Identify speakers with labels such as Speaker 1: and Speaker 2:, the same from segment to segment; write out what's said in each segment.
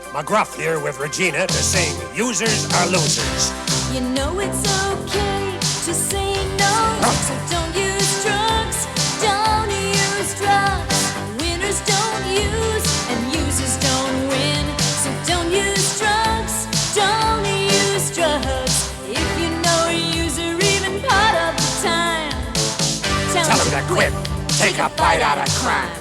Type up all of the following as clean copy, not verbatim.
Speaker 1: McGruff here with Regina to sing Users Are Losers.
Speaker 2: You know it's okay to say no, so don't use drugs, don't use drugs. Winners don't use, and users don't win. So don't use drugs, don't use drugs. If you know a user even part of the time, tell him to quit, take a bite out of crime.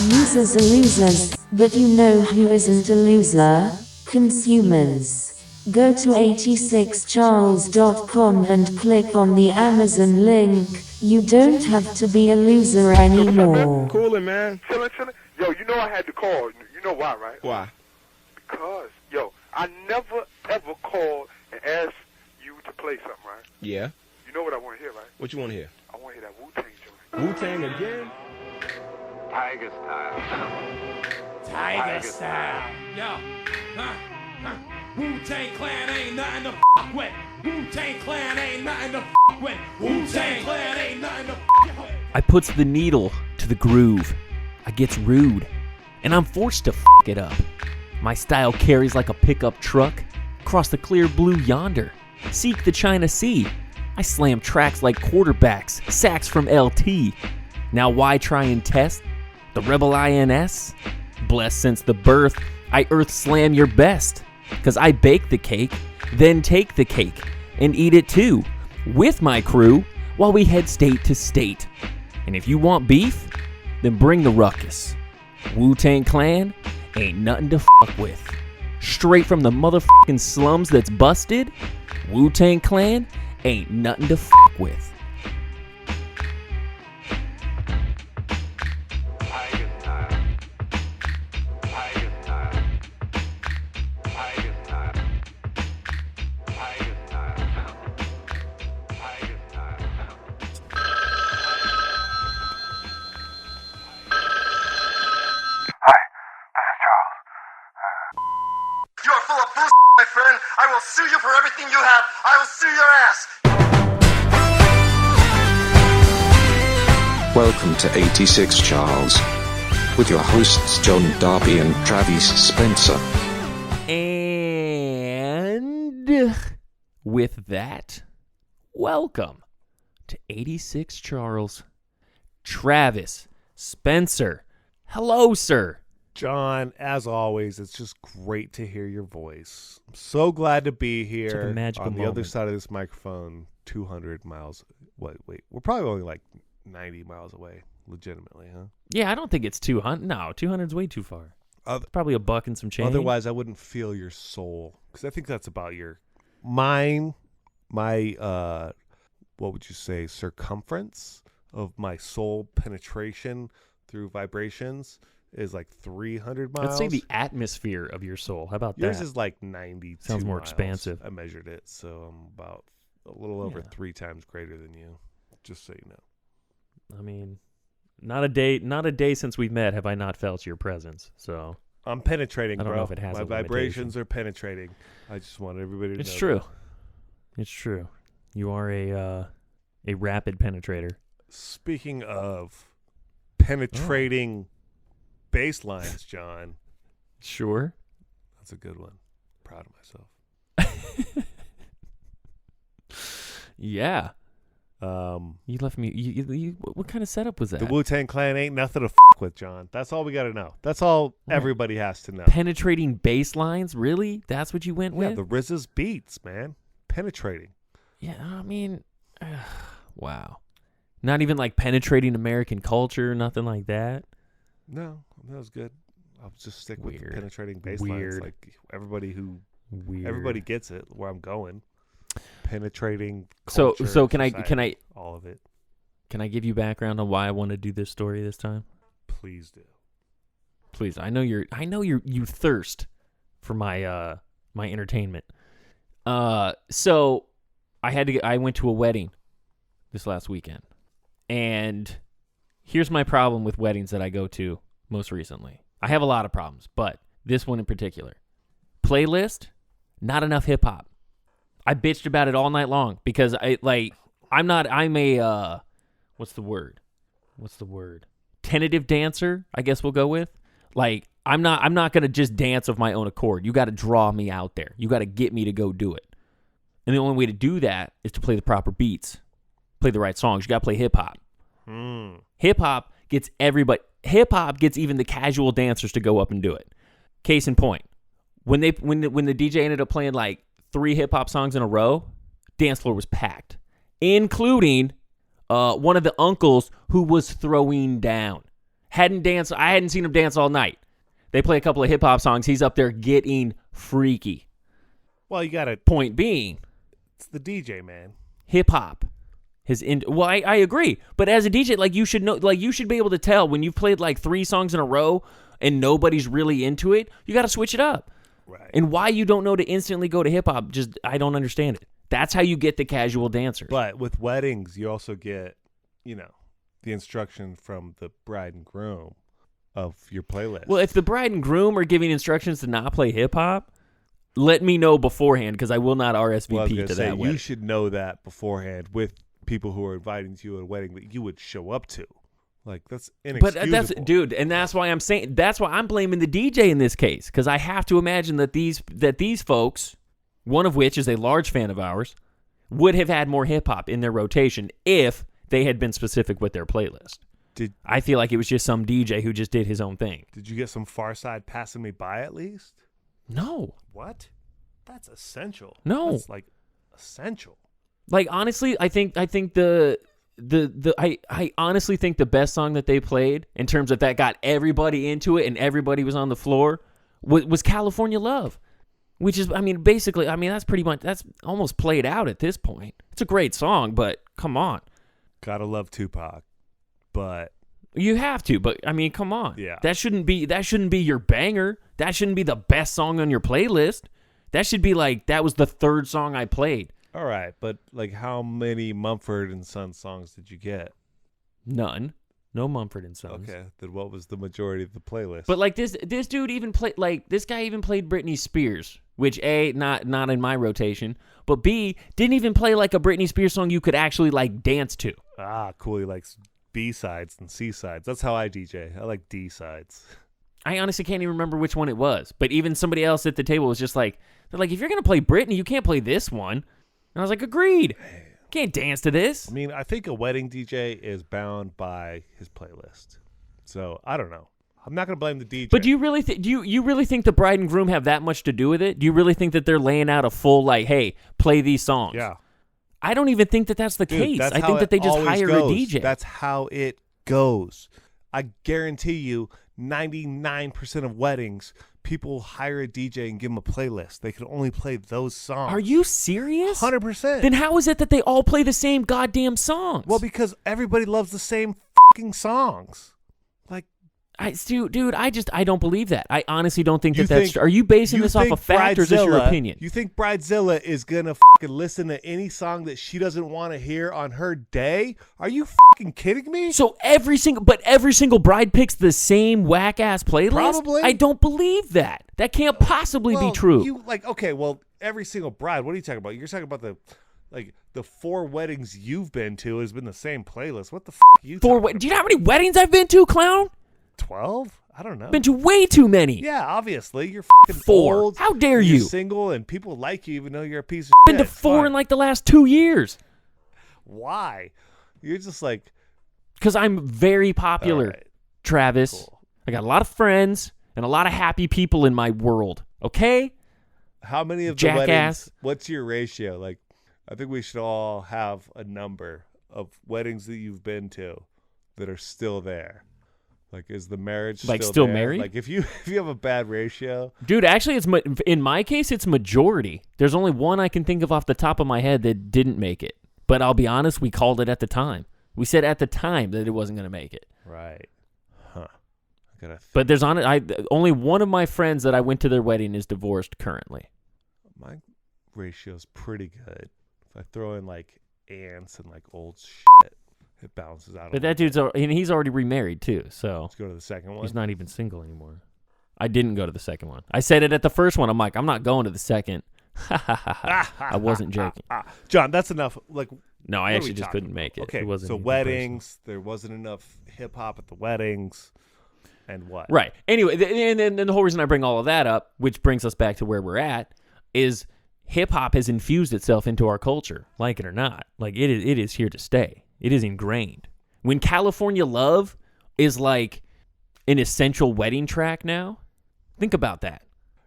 Speaker 3: Users are losers, but you know who isn't a loser? Consumers. Go to 86charles.com and click on the Amazon link. You don't have to be a loser anymore.
Speaker 4: Coolin', man.
Speaker 5: Chillin'. Yo, you know I had to call. You know why, right?
Speaker 4: Why?
Speaker 5: Because, yo, I never, ever called and asked you to play something, right?
Speaker 4: Yeah.
Speaker 5: You know what I want to hear, right?
Speaker 4: What you want to hear?
Speaker 5: I want to hear that Wu-Tang joint.
Speaker 4: Wu-Tang again?
Speaker 5: Tiger style.
Speaker 6: Tiger style. Yo, Wu-Tang Clan ain't nothing to fuck with. Wu-Tang Clan ain't nothing to fuck with. Wu-Tang Clan ain't nothing to fuck with.
Speaker 7: I puts the needle to the groove. I gets rude, and I'm forced to fuck it up. My style carries like a pickup truck across the clear blue yonder. Seek the China Sea. I slam tracks like quarterbacks, sacks from LT. Now why try and test the rebel INS? Blessed since the birth, I earth slam your best. Cause I bake the cake, then take the cake and eat it too, with my crew, while we head state to state. And if you want beef, then bring the ruckus. Wu-Tang Clan ain't nothing to fuck with. Straight from the motherfucking slums that's busted, Wu-Tang Clan ain't nothing to fuck with.
Speaker 8: You are full of bullshit, my friend. I will sue you for everything you have. I will sue your ass.
Speaker 9: Welcome to 86 Charles, with your hosts John Darby and Travis Spencer.
Speaker 7: And with that, welcome to 86 Charles. Travis Spencer. Hello, sir.
Speaker 10: John, as always, it's just great to hear your voice. I'm so glad to be here
Speaker 7: It's like a magical
Speaker 10: on the other
Speaker 7: moment.
Speaker 10: side of this microphone, 200 miles. Wait, we're probably only like 90 miles away, legitimately, huh?
Speaker 7: Yeah, I don't think it's 200. No, 200's way too far. It's probably a buck and some change.
Speaker 10: Otherwise, I wouldn't feel your soul, because I think that's about my, what would you say, circumference of my soul penetration through vibrations is like 300 miles.
Speaker 7: Let's say the atmosphere of your soul. How about
Speaker 10: Yours
Speaker 7: that?
Speaker 10: is like 92
Speaker 7: Sounds more
Speaker 10: miles.
Speaker 7: expansive.
Speaker 10: I measured it, so I'm about a little over 3 times greater than you, just so you know.
Speaker 7: I mean, not a day since we've met have I not felt your presence. So
Speaker 10: I'm penetrating,
Speaker 7: I don't
Speaker 10: bro.
Speaker 7: know if it has
Speaker 10: My
Speaker 7: a
Speaker 10: vibrations are penetrating. I just want everybody to
Speaker 7: It's
Speaker 10: know
Speaker 7: true.
Speaker 10: that.
Speaker 7: It's true. You are a rapid penetrator.
Speaker 10: Speaking of penetrating bass lines, John.
Speaker 7: Sure.
Speaker 10: That's a good one. Proud of myself.
Speaker 7: Yeah. You left me. You, what kind of setup was that?
Speaker 10: The Wu-Tang Clan ain't nothing to with, John. That's all we got to know. That's all everybody has to know.
Speaker 7: Penetrating bass lines? Really? That's what you went with?
Speaker 10: Yeah, the RZA's beats, man. Penetrating.
Speaker 7: Yeah, I mean, wow. Not even like penetrating American culture, nothing like that.
Speaker 10: No, that was good. I'll just stick with the
Speaker 7: Weird.
Speaker 10: penetrating bass lines.
Speaker 7: Weird.
Speaker 10: Like everybody
Speaker 7: Weird.
Speaker 10: everybody gets it where I'm going. Penetrating
Speaker 7: So
Speaker 10: culture,
Speaker 7: can
Speaker 10: society, all of it.
Speaker 7: Can I give you background on why I want to do this story this time?
Speaker 10: Please do.
Speaker 7: Please. I know you thirst for my my entertainment. So I went to a wedding this last weekend. And here's my problem with weddings that I go to most recently. I have a lot of problems, but this one in particular. Playlist, not enough hip hop. I bitched about it all night long because I'm a what's the word? Tentative dancer, I guess we'll go with. Like, I'm not going to just dance of my own accord. You got to draw me out there. You got to get me to go do it. And the only way to do that is to play the proper beats, play the right songs. You got to play hip hop. Hip hop gets everybody. Hip hop gets even the casual dancers to go up and do it. Case in point, when the DJ ended up playing like 3 hip hop songs in a row, dance floor was packed, including one of the uncles who was throwing down. I hadn't seen him dance all night. They play a couple of hip hop songs. He's up there getting freaky.
Speaker 10: Well, you got to.
Speaker 7: Point being,
Speaker 10: It's the DJ, man.
Speaker 7: hip hop. I agree, but as a DJ, like you should know, like you should be able to tell when you've played like 3 songs in a row and nobody's really into it. You got to switch it up.
Speaker 10: Right.
Speaker 7: And why you don't know to instantly go to hip hop, just I don't understand it. That's how you get the casual dancers.
Speaker 10: But with weddings, you also get, the instruction from the bride and groom of your playlist.
Speaker 7: Well, if the bride and groom are giving instructions to not play hip hop, let me know beforehand because I will not RSVP to that wedding.
Speaker 10: You should know that beforehand with people who are inviting you to a wedding that you would show up to. Like, that's inexcusable.
Speaker 7: And that's why I'm saying, that's why I'm blaming the DJ in this case, because I have to imagine that these folks, one of which is a large fan of ours, would have had more hip hop in their rotation if they had been specific with their playlist. I feel like it was just some DJ who just did his own thing.
Speaker 10: Did you get some Far Side Passing Me By at least?
Speaker 7: No.
Speaker 10: What? That's essential.
Speaker 7: No.
Speaker 10: That's like essential.
Speaker 7: Like, honestly, I honestly think the best song that they played in terms of that got everybody into it and everybody was on the floor was California Love, which is, that's almost played out at this point. It's a great song, but come on.
Speaker 10: Gotta love Tupac, but
Speaker 7: you have to, but come on.
Speaker 10: Yeah.
Speaker 7: That shouldn't be your banger. That shouldn't be the best song on your playlist. That should be like, that was the 3rd song I played.
Speaker 10: all right, but like how many Mumford and Sons songs did you get?
Speaker 7: None. No Mumford and Sons.
Speaker 10: Okay, then what was the majority of the playlist?
Speaker 7: But like this dude even played, like this guy even played Britney Spears, which A, not in my rotation, but B, didn't even play like a Britney Spears song you could actually like dance to.
Speaker 10: Ah, cool. He likes B-sides and C-sides. That's how I DJ. I like D-sides.
Speaker 7: I honestly can't even remember which one it was. But even somebody else at the table was just like, they're like, if you're going to play Britney, you can't play this one. And I was like, agreed. Can't dance to this.
Speaker 10: I mean, I think a wedding DJ is bound by his playlist. So, I don't know. I'm not going to blame the DJ.
Speaker 7: But do you really do you really think the bride and groom have that much to do with it? Do you really think that they're laying out a full, like, hey, play these songs?
Speaker 10: Yeah.
Speaker 7: I don't even think that that's the case.
Speaker 10: That's
Speaker 7: I think that they just hire
Speaker 10: goes.
Speaker 7: a DJ.
Speaker 10: That's how it goes. I guarantee you 99% of weddings, people hire a DJ and give them a playlist. They can only play those songs.
Speaker 7: Are you serious?
Speaker 10: 100%.
Speaker 7: Then how is it that they all play the same goddamn songs?
Speaker 10: Well, because everybody loves the same fucking songs. Like,
Speaker 7: dude, I don't believe that. I honestly don't think that's true. Are you basing this off of fact or is this your opinion?
Speaker 10: You think Bridezilla is going to fucking listen to any song that she doesn't want to hear on her day? Are you fucking kidding me?
Speaker 7: So every single bride picks the same whack ass playlist?
Speaker 10: Probably.
Speaker 7: I don't believe that. That can't possibly be true.
Speaker 10: Every single bride, what are you talking about? You're talking about the 4 weddings you've been to has been the same playlist. What the fuck are you talking about?
Speaker 7: Do you know how many weddings I've been to, clown?
Speaker 10: 12? I don't know.
Speaker 7: Been to way too many.
Speaker 10: Yeah, obviously. You're fucking
Speaker 7: 4.
Speaker 10: old.
Speaker 7: How dare
Speaker 10: you're
Speaker 7: you?
Speaker 10: Single and people like you even though you're a piece of
Speaker 7: Been
Speaker 10: shit.
Speaker 7: to 4 in like the last 2 years.
Speaker 10: Why? You're just like...
Speaker 7: Because I'm very popular,
Speaker 10: right.
Speaker 7: Travis.
Speaker 10: Cool.
Speaker 7: I got a lot of friends and a lot of happy people in my world. Okay?
Speaker 10: How many of the
Speaker 7: Jackass.
Speaker 10: weddings... What's your ratio? Like, I think we should all have a number of weddings that you've been to that are still there. Like, is the marriage still there?
Speaker 7: Married?
Speaker 10: Like, if you have a bad ratio,
Speaker 7: dude. Actually, in my case, it's majority. There's only one I can think of off the top of my head that didn't make it. But I'll be honest, we called it at the time. We said at the time that it wasn't going to make it.
Speaker 10: right? Huh? I gotta.
Speaker 7: But there's only one of my friends that I went to their wedding is divorced currently.
Speaker 10: My ratio's pretty good. If I throw in like aunts and like old shit, it balances out.
Speaker 7: But that dude's he's already remarried too, so
Speaker 10: Let's go to the second one.
Speaker 7: he's not even single anymore. I didn't go to the second one. I said it at the first one. I'm like, I'm not going to the second. I wasn't joking.
Speaker 10: John, that's enough. Like,
Speaker 7: No, I
Speaker 10: what are
Speaker 7: actually
Speaker 10: we
Speaker 7: just
Speaker 10: talking
Speaker 7: couldn't make it.
Speaker 10: Okay,
Speaker 7: It wasn't
Speaker 10: so
Speaker 7: even
Speaker 10: weddings, there wasn't enough hip hop at the weddings. And what?
Speaker 7: Right. Anyway, and the whole reason I bring all of that up, which brings us back to where we're at, is hip-hop has infused itself into our culture, like it or not. Like, it is here to stay. It is ingrained. When California Love is like an essential wedding track now, think about that.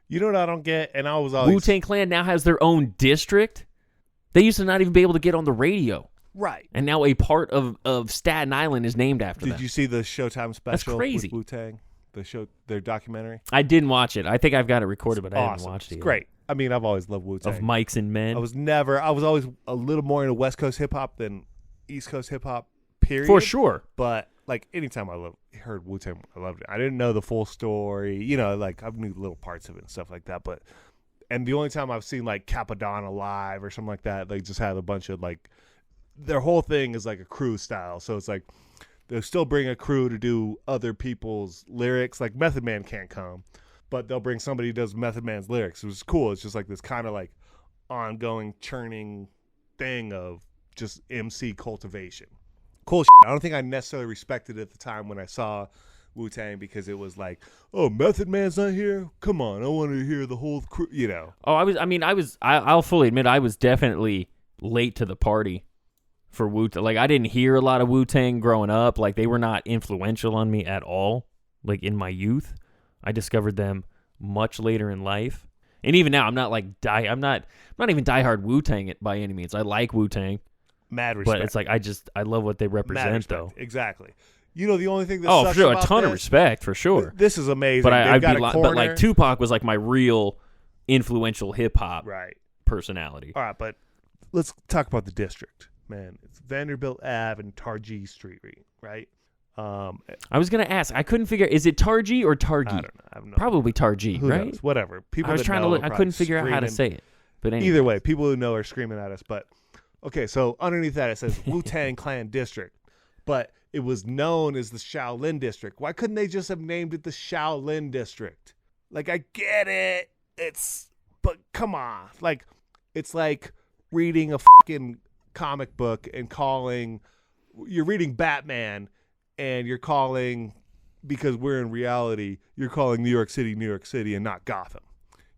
Speaker 10: You know what I don't get? And I was always...
Speaker 7: Wu-Tang Clan now has their own district. They used to not even be able to get on the radio.
Speaker 10: Right.
Speaker 7: And now a part of Staten Island is named after them.
Speaker 10: Did you see the Showtime special
Speaker 7: That's crazy.
Speaker 10: with Wu-Tang? Their documentary?
Speaker 7: I didn't watch it. I think I've got it recorded, but I haven't
Speaker 10: Awesome.
Speaker 7: watched it
Speaker 10: It's
Speaker 7: yet.
Speaker 10: great. I mean, I've always loved Wu-Tang.
Speaker 7: Of Mics and Men.
Speaker 10: I was always a little more into West Coast hip-hop than East Coast hip-hop, period.
Speaker 7: For sure.
Speaker 10: But, like, anytime I heard Wu-Tang, I loved it. I didn't know the full story. You know, like, I knew little parts of it and stuff like that. And the only time I've seen, like, Capadonna live or something like that, they just had a bunch of, like, their whole thing is, like, a crew style. So it's like, they'll still bring a crew to do other people's lyrics. Like, Method Man can't come, but they'll bring somebody who does Method Man's lyrics. It was cool. It's just, like, this kind of, like, ongoing churning thing of just MC cultivation. Cool shit. I don't think I necessarily respected it at the time when I saw Wu-Tang because it was like, oh, Method Man's not here? Come on, I want to hear the whole crew, you know.
Speaker 7: Oh, I'll fully admit I was definitely late to the party for Wu-Tang. Like, I didn't hear a lot of Wu-Tang growing up. Like, they were not influential on me at all, like, in my youth. I discovered them much later in life. And even now, I'm not even diehard Wu-Tang by any means. I like Wu-Tang.
Speaker 10: Mad respect.
Speaker 7: But it's like, I love what they represent, though.
Speaker 10: Exactly. You know, the only thing that
Speaker 7: for
Speaker 10: sucks
Speaker 7: sure,
Speaker 10: about
Speaker 7: a ton of
Speaker 10: this-
Speaker 7: respect, for sure.
Speaker 10: This is amazing.
Speaker 7: But
Speaker 10: They've got a
Speaker 7: but
Speaker 10: corner.
Speaker 7: like Tupac was like my real influential hip hop personality.
Speaker 10: All right, but let's talk about the district, man. It's Vanderbilt Ave and Targhee Street, right?
Speaker 7: I was gonna ask. I couldn't figure. Is it Targhee or Targhee?
Speaker 10: I don't know. I have no
Speaker 7: Probably Targhee,
Speaker 10: Who
Speaker 7: right?
Speaker 10: knows? Whatever. People
Speaker 7: I was
Speaker 10: that
Speaker 7: trying
Speaker 10: know
Speaker 7: to look.
Speaker 10: are
Speaker 7: I
Speaker 10: probably
Speaker 7: couldn't figure out how to say
Speaker 10: screaming.
Speaker 7: it. But anyway.
Speaker 10: Either way, people who know are screaming at us. But okay, so underneath that it says Wu-Tang Clan District, but it was known as the Shaolin District. Why couldn't they just have named it the Shaolin District? Like, I get it. But come on. Like, it's like reading a fucking comic book and you're reading Batman and you're calling, because we're in reality, you're calling New York City and not Gotham.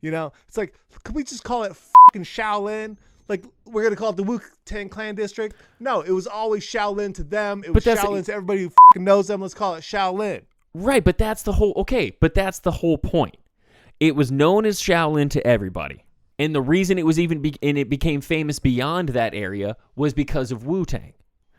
Speaker 10: You know? It's like, can we just call it fucking Shaolin? Like, we're going to call it the Wu-Tang Clan District? No, it was always Shaolin to them. It was Shaolin to everybody who fucking knows them. Let's call it Shaolin.
Speaker 7: Right, but that's the whole... Okay, but that's the whole point. It was known as Shaolin to everybody. And the reason it was it became famous beyond that area was because of Wu-Tang.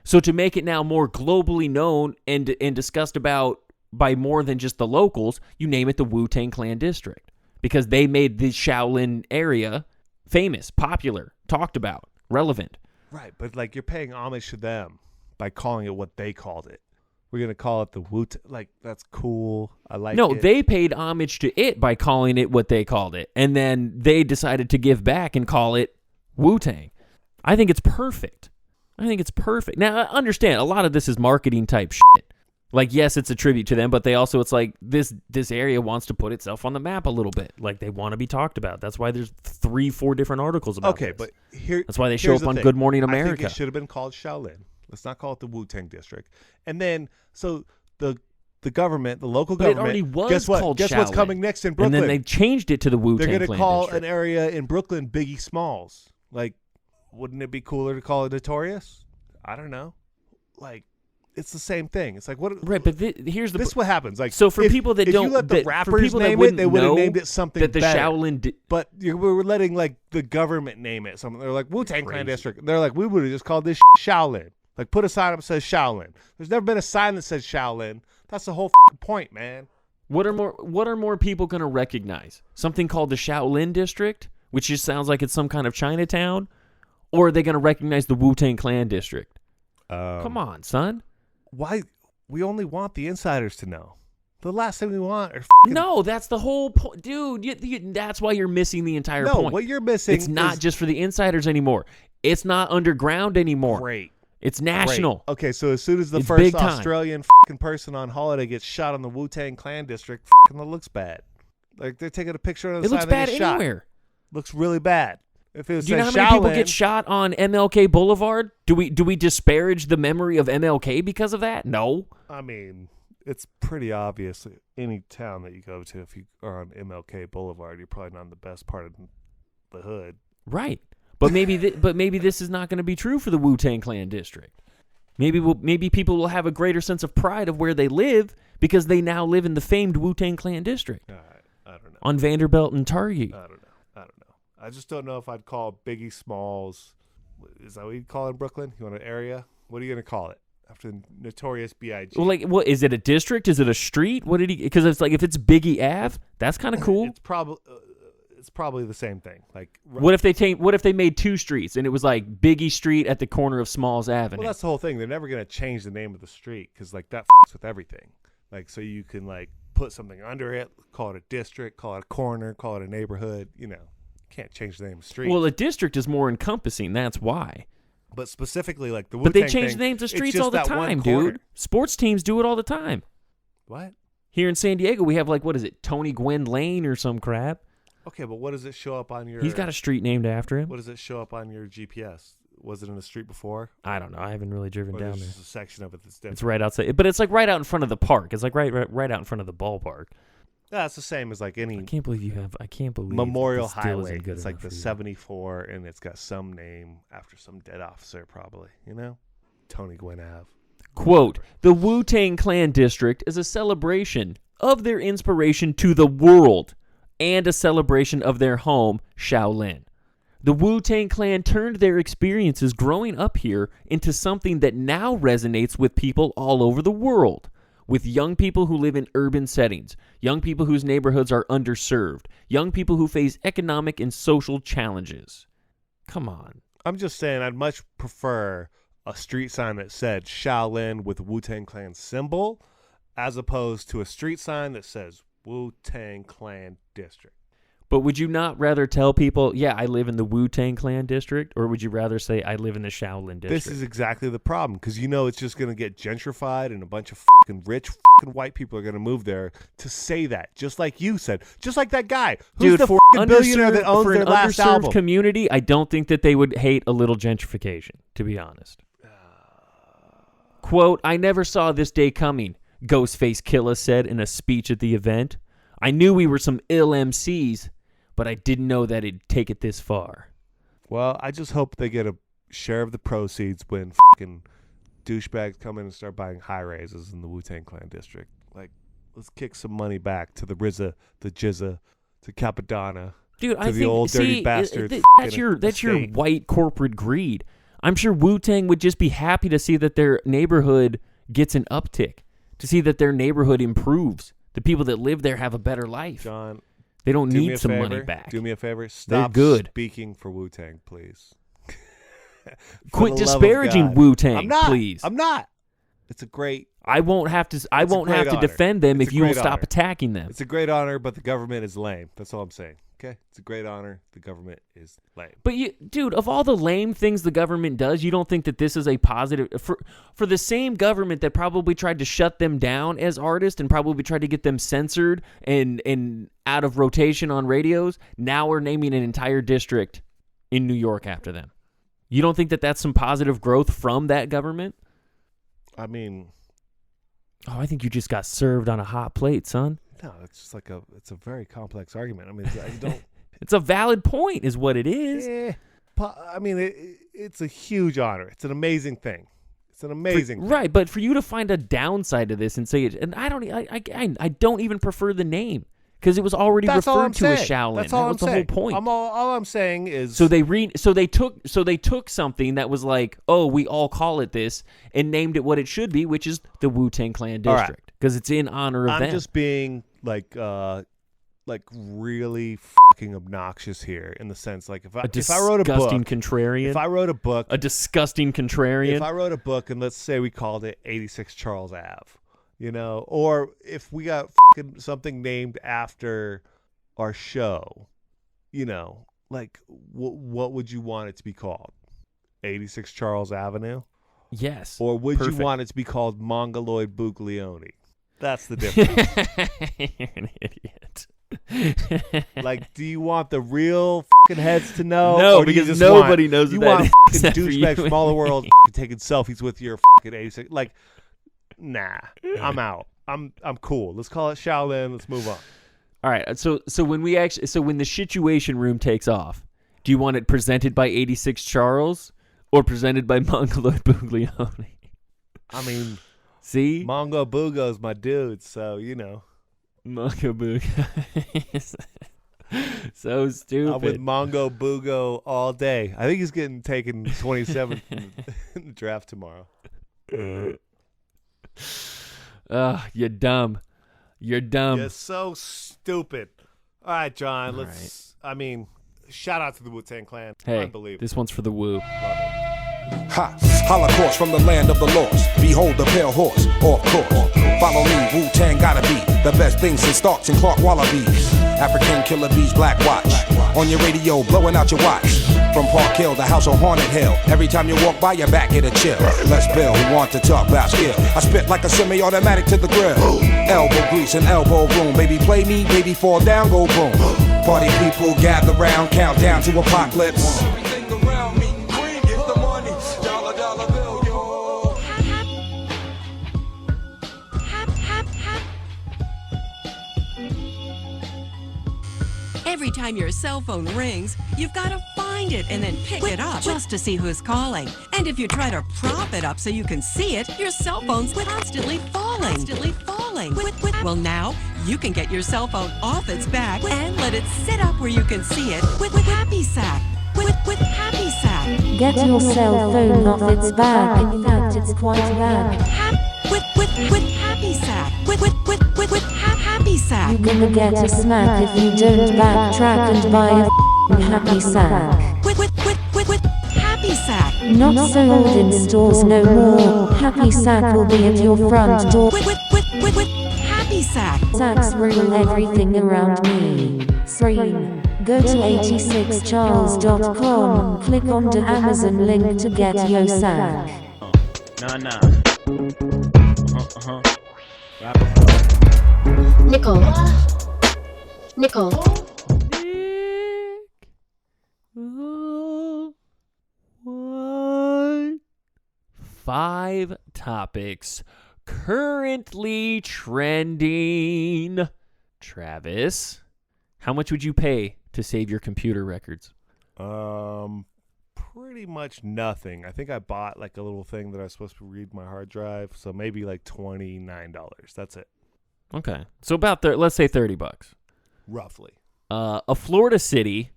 Speaker 7: So to make it now more globally known and discussed about by more than just the locals, you name it the Wu-Tang Clan District. Because they made the Shaolin area famous, popular, talked about, relevant.
Speaker 10: Right, but like, you're paying homage to them by calling it what they called it. We're going to call it the Wu-Tang. Like, that's cool. I like it.
Speaker 7: No, they paid homage to it by calling it what they called it. And then they decided to give back and call it Wu-Tang. I think it's perfect. Now, I understand, a lot of this is marketing type shit. Like, yes, it's a tribute to them, but it's like this area wants to put itself on the map a little bit. Like, they want to be talked about. That's why there's 3-4 different articles about this.
Speaker 10: But
Speaker 7: that's why they show up on Good Morning America.
Speaker 10: I think it should have been called Shaolin. Let's not call it the Wu-Tang District. And then, so the government, the local government,
Speaker 7: it already was
Speaker 10: guess what?
Speaker 7: called
Speaker 10: Guess
Speaker 7: Shaolin.
Speaker 10: what's coming next in Brooklyn?
Speaker 7: And then they changed it to the Wu-Tang
Speaker 10: They're
Speaker 7: Clan
Speaker 10: going to call
Speaker 7: District.
Speaker 10: an area in Brooklyn Biggie Smalls. Like, wouldn't it be cooler to call it Notorious? I don't know. Like, it's the same thing. It's like, what?
Speaker 7: Right, but here's the...
Speaker 10: This is what happens. Like,
Speaker 7: so for people that
Speaker 10: if
Speaker 7: don't...
Speaker 10: you let the
Speaker 7: that,
Speaker 10: rappers
Speaker 7: people
Speaker 10: name it, they would have named it something
Speaker 7: that the
Speaker 10: better.
Speaker 7: Shaolin...
Speaker 10: But we're letting, like, the government name it something. They're like, Wu-Tang Clan District. They're like, we would have just called this Shaolin. Like, put a sign up that says Shaolin. There's never been a sign that says Shaolin. That's the whole point, man.
Speaker 7: What are more people going to recognize? Something called the Shaolin District, which just sounds like it's some kind of Chinatown? Or are they going to recognize the Wu-Tang Clan District? Come on, son.
Speaker 10: Why? We only want the insiders to know. The last thing we want are
Speaker 7: No, that's the whole point. Dude, that's why you're missing the entire point.
Speaker 10: No, what you're missing
Speaker 7: It's not just for the insiders anymore. It's not underground anymore.
Speaker 10: Great.
Speaker 7: It's national.
Speaker 10: Great. Okay, so as soon as the
Speaker 7: It's
Speaker 10: first
Speaker 7: big time.
Speaker 10: Australian person on holiday gets shot on the Wu-Tang Clan District, it looks bad. Like, they're taking a picture of the
Speaker 7: It looks
Speaker 10: side, they
Speaker 7: bad
Speaker 10: get shot.
Speaker 7: anywhere.
Speaker 10: Looks really bad. If it was
Speaker 7: Do you know how many people get shot on MLK Boulevard? Do we disparage the memory of MLK because of that? No.
Speaker 10: I mean, it's pretty obvious. Any town that you go to, if you are on MLK Boulevard, you're probably not in the best part of the hood.
Speaker 7: Right. But maybe this is not going to be true for the Wu-Tang Clan district. Maybe people will have a greater sense of pride of where they live because they now live in the famed Wu-Tang Clan district.
Speaker 10: I don't know.
Speaker 7: On Vanderbilt and Target.
Speaker 10: I don't know. I just don't know if I'd call Biggie Smalls. Is that what you'd call it in Brooklyn? You want an area? What are you going to call it? After the Notorious B.I.G.
Speaker 7: Well, like, what is it? A district? Is it a street? What did he? Because it's like if it's Biggie Ave, that's kind of cool.
Speaker 10: It's probably the same thing. Like,
Speaker 7: what if they made two streets and it was like Biggie Street at the corner of Smalls Avenue?
Speaker 10: Well, that's the whole thing. They're never going to change the name of the street because like that with everything. Like, so you can like put something under it, call it a district, call it a corner, call it a neighborhood. You know, can't change the name of the street.
Speaker 7: Well, a district is more encompassing. That's why.
Speaker 10: But specifically, like the
Speaker 7: But they
Speaker 10: Wu-Tang
Speaker 7: change
Speaker 10: thing,
Speaker 7: the names of
Speaker 10: it's
Speaker 7: streets
Speaker 10: just
Speaker 7: all the
Speaker 10: that one
Speaker 7: time,
Speaker 10: corner.
Speaker 7: dude. Sports teams do it all the time.
Speaker 10: What?
Speaker 7: Here in San Diego, we have like, what is it, Tony Gwynn Lane or some crap.
Speaker 10: Okay, but what does it show up on your...
Speaker 7: He's got a street named after him.
Speaker 10: What does it show up on your GPS? Was it in a street before?
Speaker 7: I don't know. I haven't really driven
Speaker 10: Or
Speaker 7: down
Speaker 10: there's
Speaker 7: there.
Speaker 10: just a section of it that's different?
Speaker 7: It's right outside. But it's like right out in front of the park. It's like right out in front of the ballpark.
Speaker 10: Yeah, it's the same as like any
Speaker 7: I can't believe
Speaker 10: Memorial
Speaker 7: this still isn't
Speaker 10: Highway.
Speaker 7: good
Speaker 10: It's like
Speaker 7: enough
Speaker 10: the
Speaker 7: for you.
Speaker 10: 74, and it's got some name after some dead officer, probably. You know? Tony Gwynn Ave.
Speaker 7: Quote, the Wu-Tang Clan district is a celebration of their inspiration to the world and a celebration of their home, Shaolin. The Wu-Tang Clan turned their experiences growing up here into something that now resonates with people all over the world, with young people who live in urban settings, young people whose neighborhoods are underserved, young people who face economic and social challenges. Come on.
Speaker 10: I'm just saying I'd much prefer a street sign that said Shaolin with Wu-Tang Clan symbol as opposed to a street sign that says Wu-Tang Clan district.
Speaker 7: But would you not rather tell people, yeah, I live in the Wu-Tang Clan district, or would you rather say I live in the Shaolin district?
Speaker 10: This is exactly the problem, because you know it's just going to get gentrified and a bunch of fucking rich fucking white people are going to move there to say that, just like you said. Just like that guy. Who's
Speaker 7: Dude,
Speaker 10: the
Speaker 7: for
Speaker 10: fucking billionaire that owns
Speaker 7: for
Speaker 10: their
Speaker 7: an
Speaker 10: last
Speaker 7: underserved
Speaker 10: album?
Speaker 7: community, I don't think that they would hate a little gentrification, to be honest. Quote, I never saw this day coming, Ghostface Killah said in a speech at the event. I knew we were some ill MCs, but I didn't know that it'd take it this far.
Speaker 10: Well, I just hope they get a share of the proceeds when fucking douchebags come in and start buying high raises in the Wu-Tang Clan district. Like, let's kick some money back to the RZA, the Jizza, to Capadonna,
Speaker 7: Dude,
Speaker 10: to
Speaker 7: I
Speaker 10: the
Speaker 7: think
Speaker 10: old dirty bastards.
Speaker 7: that's your white corporate greed. I'm sure Wu-Tang would just be happy to see that their neighborhood gets an uptick, to see that their neighborhood improves. The people that live there have a better life.
Speaker 10: John,
Speaker 7: they don't
Speaker 10: do me
Speaker 7: need
Speaker 10: a
Speaker 7: some
Speaker 10: favor.
Speaker 7: money back.
Speaker 10: Do me a favor. Stop
Speaker 7: good.
Speaker 10: speaking for Wu-Tang, please.
Speaker 7: Quit
Speaker 10: the love of
Speaker 7: disparaging
Speaker 10: God.
Speaker 7: Wu-Tang,
Speaker 10: I'm not.
Speaker 7: please.
Speaker 10: I'm not. It's a great.
Speaker 7: I won't have to
Speaker 10: honor.
Speaker 7: defend them
Speaker 10: It's
Speaker 7: if
Speaker 10: a
Speaker 7: you will
Speaker 10: great
Speaker 7: stop
Speaker 10: honor.
Speaker 7: attacking them.
Speaker 10: It's a great honor, but the government is lame. That's all I'm saying. Okay, it's a great honor. The government is lame.
Speaker 7: But dude, of all the lame things the government does, you don't think that this is a positive for the same government that probably tried to shut them down as artists and probably tried to get them censored and out of rotation on radios. Now we're naming an entire district in New York after them. You don't think that that's some positive growth from that government?
Speaker 10: I mean,
Speaker 7: I think you just got served on a hot plate, son.
Speaker 10: no, it's just like it's a very complex argument. I mean, I don't.
Speaker 7: It's a valid point, is what it is.
Speaker 10: I mean, it's a huge honor. It's an amazing thing. It's an amazing thing.
Speaker 7: Right, but for you to find a downside to this and say it, and I don't even prefer the name because it was already
Speaker 10: That's all I'm
Speaker 7: referred to as
Speaker 10: saying.
Speaker 7: Shaolin.
Speaker 10: That's all
Speaker 7: that was
Speaker 10: I'm
Speaker 7: the
Speaker 10: saying.
Speaker 7: whole point.
Speaker 10: All I'm saying is
Speaker 7: So they took something that was like, oh, we all call it this, and named it what it should be, which is the Wu-Tang Clan
Speaker 10: All right.
Speaker 7: district, because it's in honor of
Speaker 10: I'm
Speaker 7: them.
Speaker 10: just being like really fucking obnoxious here in the sense like if I wrote a book,
Speaker 7: disgusting contrarian.
Speaker 10: if I wrote a book,
Speaker 7: a disgusting contrarian.
Speaker 10: if I wrote a book and let's say we called it 86 Charles Ave, you know, or if we got fucking something named after our show, you know, like what would you want it to be called? 86 Charles Avenue?
Speaker 7: Yes.
Speaker 10: Or would
Speaker 7: Perfect.
Speaker 10: you want it to be called Mongoloid Buglione? That's the difference.
Speaker 7: You're an idiot.
Speaker 10: Like, do you want the real fucking heads to know?
Speaker 7: No,
Speaker 10: or do you
Speaker 7: because
Speaker 10: just
Speaker 7: nobody
Speaker 10: want,
Speaker 7: knows
Speaker 10: You
Speaker 7: what that
Speaker 10: want
Speaker 7: is
Speaker 10: fucking
Speaker 7: except for you
Speaker 10: douchebags from all the
Speaker 7: and
Speaker 10: world
Speaker 7: me.
Speaker 10: taking selfies with your fucking 86. Like, nah, I'm out. I'm cool. Let's call it Shaolin. Let's move on.
Speaker 7: All right. So when the Situation Room takes off, do you want it presented by 86 Charles or presented by Mongoloid Buglione?
Speaker 10: I mean,
Speaker 7: see,
Speaker 10: Mongo Bugo's my dude, so you know.
Speaker 7: Mongo Bugo. So stupid.
Speaker 10: I'm with Mongo Bugo all day. I think he's getting taken 27th in the draft tomorrow.
Speaker 7: You're dumb. You're dumb.
Speaker 10: You're so stupid. All right, John.
Speaker 7: All
Speaker 10: Let's. I mean, shout out to the Wu-Tang Clan.
Speaker 7: Hey,
Speaker 10: Unbelievable.
Speaker 7: this one's for the Woo.
Speaker 4: Ha! Holocaust from the land of the lost. Behold the pale horse, of course. Follow me, Wu-Tang gotta be the best thing since Starks and Clark Wallabies. African killer bees, Black Watch. On your radio, blowing out your watch. From Park Hill, the house on Haunted Hill. Every time you walk by, your back get a chill. Let's Bill, who want to talk about skill. I spit like a semi-automatic to the grill. Elbow grease and elbow room. Baby play me, baby fall down, go boom. Party people gather round, count down to apocalypse.
Speaker 11: Every time your cell phone rings, you've got to find it and then pick it up just to see who's calling. And if you try to prop it up so you can see it, your cell phone's constantly falling. Well, now you can get your cell phone off its back and let it sit up where you can see it with Happy Sack. With Happy Sack.
Speaker 3: Get your cell phone off its back. In fact, it's quite bad.
Speaker 11: With Happy Sack. With Happy Sack.
Speaker 3: You're gonna get a smack if you don't backtrack and buy a Happy Sack.
Speaker 11: With Happy Sack.
Speaker 3: Not sold in stores no more. Happy Sack will be at your front door.
Speaker 11: With Happy Sack.
Speaker 3: Sacks rule everything around me. Scream. Go to 86charles.com. Click on the Amazon link to get your sack.
Speaker 12: Nickel.
Speaker 7: What? 5 topics currently trending. Travis, how much would you pay to save your computer records?
Speaker 10: Pretty much nothing. I think I bought like a little thing that I was supposed to read my hard drive, so maybe like $29. That's it.
Speaker 7: Okay, so about let's say $30,
Speaker 10: roughly.
Speaker 7: A Florida city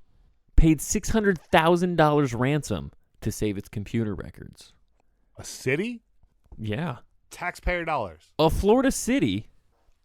Speaker 7: paid $600,000 ransom to save its computer records.
Speaker 10: A city?
Speaker 7: Yeah.
Speaker 10: Taxpayer dollars.
Speaker 7: A Florida city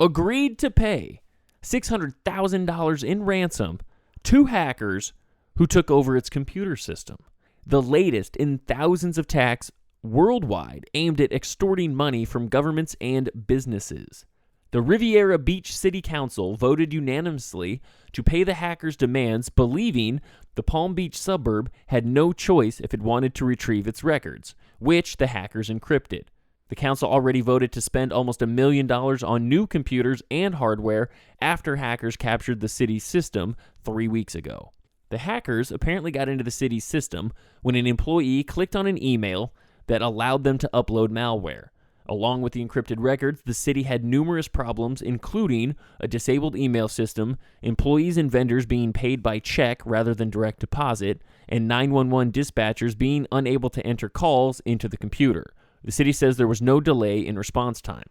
Speaker 7: agreed to pay $600,000 in ransom to hackers who took over its computer system. The latest in thousands of attacks worldwide aimed at extorting money from governments and businesses. The Riviera Beach City Council voted unanimously to pay the hackers' demands, believing the Palm Beach suburb had no choice if it wanted to retrieve its records, which the hackers encrypted. The council already voted to spend almost $1 million on new computers and hardware after hackers captured the city's system 3 weeks ago. The hackers apparently got into the city's system when an employee clicked on an email that allowed them to upload malware. Along with the encrypted records, the city had numerous problems, including a disabled email system, employees and vendors being paid by check rather than direct deposit, and 911 dispatchers being unable to enter calls into the computer. The city says there was no delay in response time.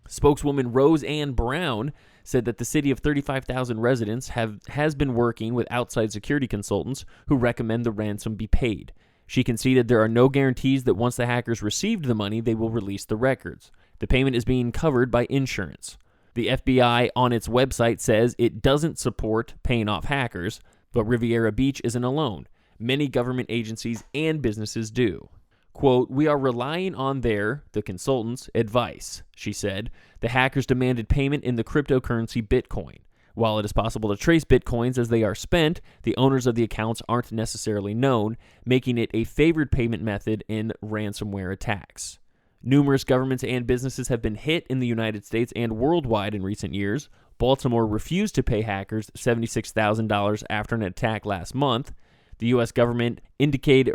Speaker 7: Spokeswoman Rose Ann Brown said that the city of 35,000 residents has been working with outside security consultants who recommend the ransom be paid. She conceded there are no guarantees that once the hackers received the money, they will release the records. The payment is being covered by insurance. The FBI on its website says it doesn't support paying off hackers, but Riviera Beach isn't alone. Many government agencies and businesses do. Quote, "We are relying on the consultants' advice," she said. The hackers demanded payment in the cryptocurrency Bitcoin. While it is possible to trace Bitcoins as they are spent, the owners of the accounts aren't necessarily known, making it a favored payment method in ransomware attacks. Numerous governments and businesses have been hit in the United States and worldwide in recent years. Baltimore refused to pay hackers $76,000 after an attack last month. The U.S. government indicated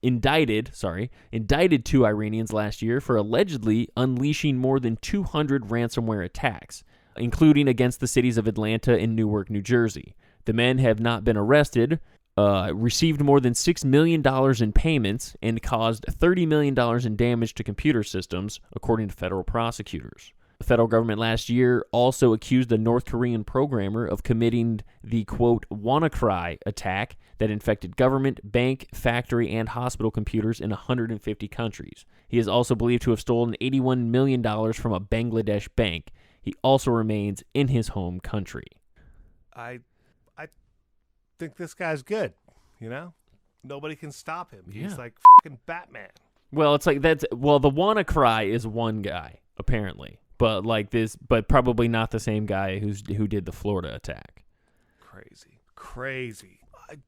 Speaker 7: indicted 2 Iranians last year for allegedly unleashing more than 200 ransomware attacks, including against the cities of Atlanta and Newark, New Jersey. The men have not been arrested, received more than $6 million in payments, and caused $30 million in damage to computer systems, according to federal prosecutors. The federal government last year also accused a North Korean programmer of committing the, quote, WannaCry attack that infected government, bank, factory, and hospital computers in 150 countries. He is also believed to have stolen $81 million from a Bangladesh bank. He also remains in his home country.
Speaker 10: I think this guy's good, you know? Nobody can stop him. He's like fucking Batman.
Speaker 7: Well, it's like the WannaCry is one guy, apparently. But probably not the same guy who did the Florida attack.
Speaker 10: Crazy.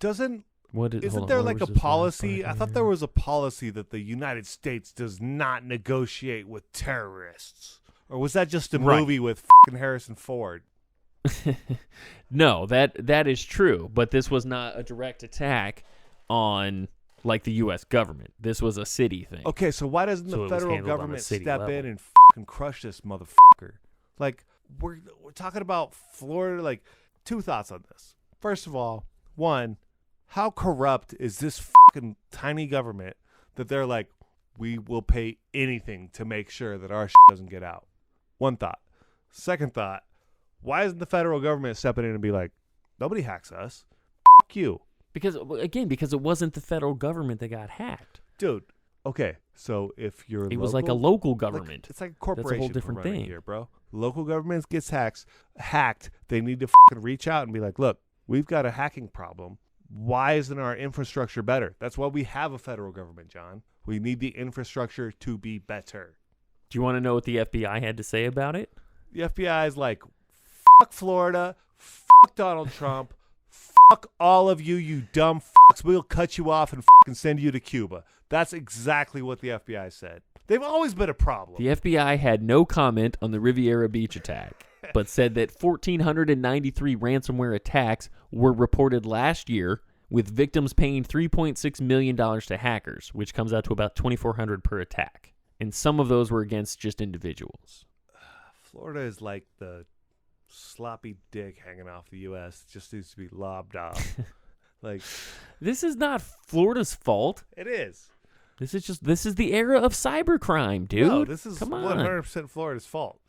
Speaker 10: Isn't there like a policy? I thought there was a policy that the United States does not negotiate with terrorists. Or was that just a movie with fucking Harrison Ford?
Speaker 7: No, that is true. But this was not a direct attack on like the U.S. government. This was a city thing.
Speaker 10: Okay, so why doesn't the federal government step in and fucking crush this motherfucker? Like, we're talking about Florida. Like, two thoughts on this. First of all, one, how corrupt is this fucking tiny government that they're like, we will pay anything to make sure that our shit doesn't get out? One thought. Second thought, why isn't the federal government stepping in and be like, nobody hacks us. Fuck you.
Speaker 7: Because it wasn't the federal government that got hacked.
Speaker 10: Dude, okay, so if you're
Speaker 7: was like a local government.
Speaker 10: It's like a corporation.
Speaker 7: That's a whole different thing
Speaker 10: here, bro. Local governments gets hacked. They need to fucking reach out and be like, look, we've got a hacking problem. Why isn't our infrastructure better? That's why we have a federal government, John. We need the infrastructure to be better.
Speaker 7: Do you want to know what the FBI had to say about it?
Speaker 10: The FBI is like, fuck Florida, fuck Donald Trump, fuck all of you, you dumb fucks. We'll cut you off and fucking send you to Cuba. That's exactly what the FBI said. They've always been a problem.
Speaker 7: The FBI had no comment on the Riviera Beach attack, but said that 1,493 ransomware attacks were reported last year, with victims paying $3.6 million to hackers, which comes out to about $2,400 per attack. And some of those were against just individuals.
Speaker 10: Florida is like the sloppy dick hanging off the U.S. It just needs to be lobbed off. Like,
Speaker 7: this is not Florida's fault.
Speaker 10: It is.
Speaker 7: This is the era of cybercrime, dude.
Speaker 10: No, this is
Speaker 7: Come on.
Speaker 10: 100% Florida's fault.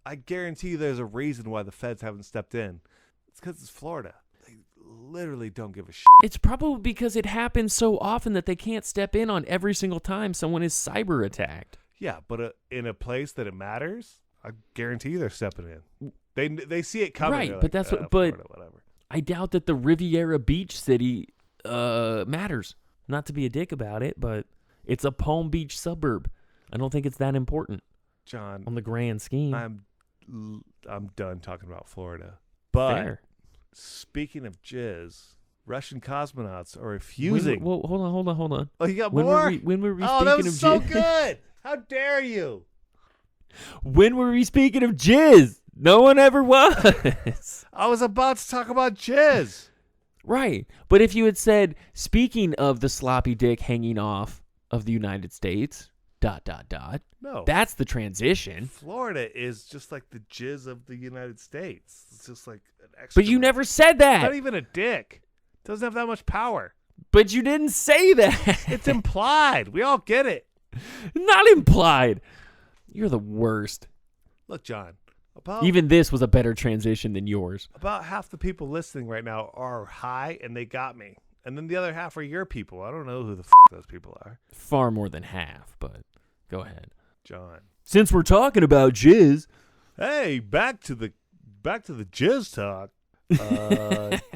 Speaker 10: I guarantee you there's a reason why the feds haven't stepped in. It's because it's Florida. They literally don't give a shit.
Speaker 7: It's probably because it happens so often that they can't step in on every single time someone is cyber attacked.
Speaker 10: Yeah, but in a place that it matters, I guarantee you they're stepping in. They see it coming.
Speaker 7: Right,
Speaker 10: but
Speaker 7: like, that's what.
Speaker 10: Florida,
Speaker 7: but
Speaker 10: whatever.
Speaker 7: I doubt that the Riviera Beach city matters. Not to be a dick about it, but it's a Palm Beach suburb. I don't think it's that important,
Speaker 10: John.
Speaker 7: On the grand scheme,
Speaker 10: I'm done talking about Florida. But
Speaker 7: fair.
Speaker 10: Speaking of jizz, Russian cosmonauts are refusing.
Speaker 7: Hold on.
Speaker 10: Oh, you got
Speaker 7: when
Speaker 10: more?
Speaker 7: When were we
Speaker 10: oh,
Speaker 7: speaking
Speaker 10: that was
Speaker 7: of
Speaker 10: so
Speaker 7: jizz?
Speaker 10: good. How dare you?
Speaker 7: When were we speaking of jizz? No one ever was.
Speaker 10: I was about to talk about jizz.
Speaker 7: Right. But if you had said, speaking of the sloppy dick hanging off of the United States, ...
Speaker 10: No.
Speaker 7: That's the transition.
Speaker 10: Florida is just like the jizz of the United States. It's just like an extra.
Speaker 7: But you never said that.
Speaker 10: It's not even a dick. It doesn't have that much power.
Speaker 7: But you didn't say that.
Speaker 10: It's implied. We all get it.
Speaker 7: Not implied. You're the worst.
Speaker 10: Look, John.
Speaker 7: Even this was a better transition than yours.
Speaker 10: About half the people listening right now are high, and they got me. And then the other half are your people. I don't know who the those people are.
Speaker 7: Far more than half, but go ahead.
Speaker 10: John.
Speaker 7: Since we're talking about jizz.
Speaker 10: Hey, back to the jizz talk.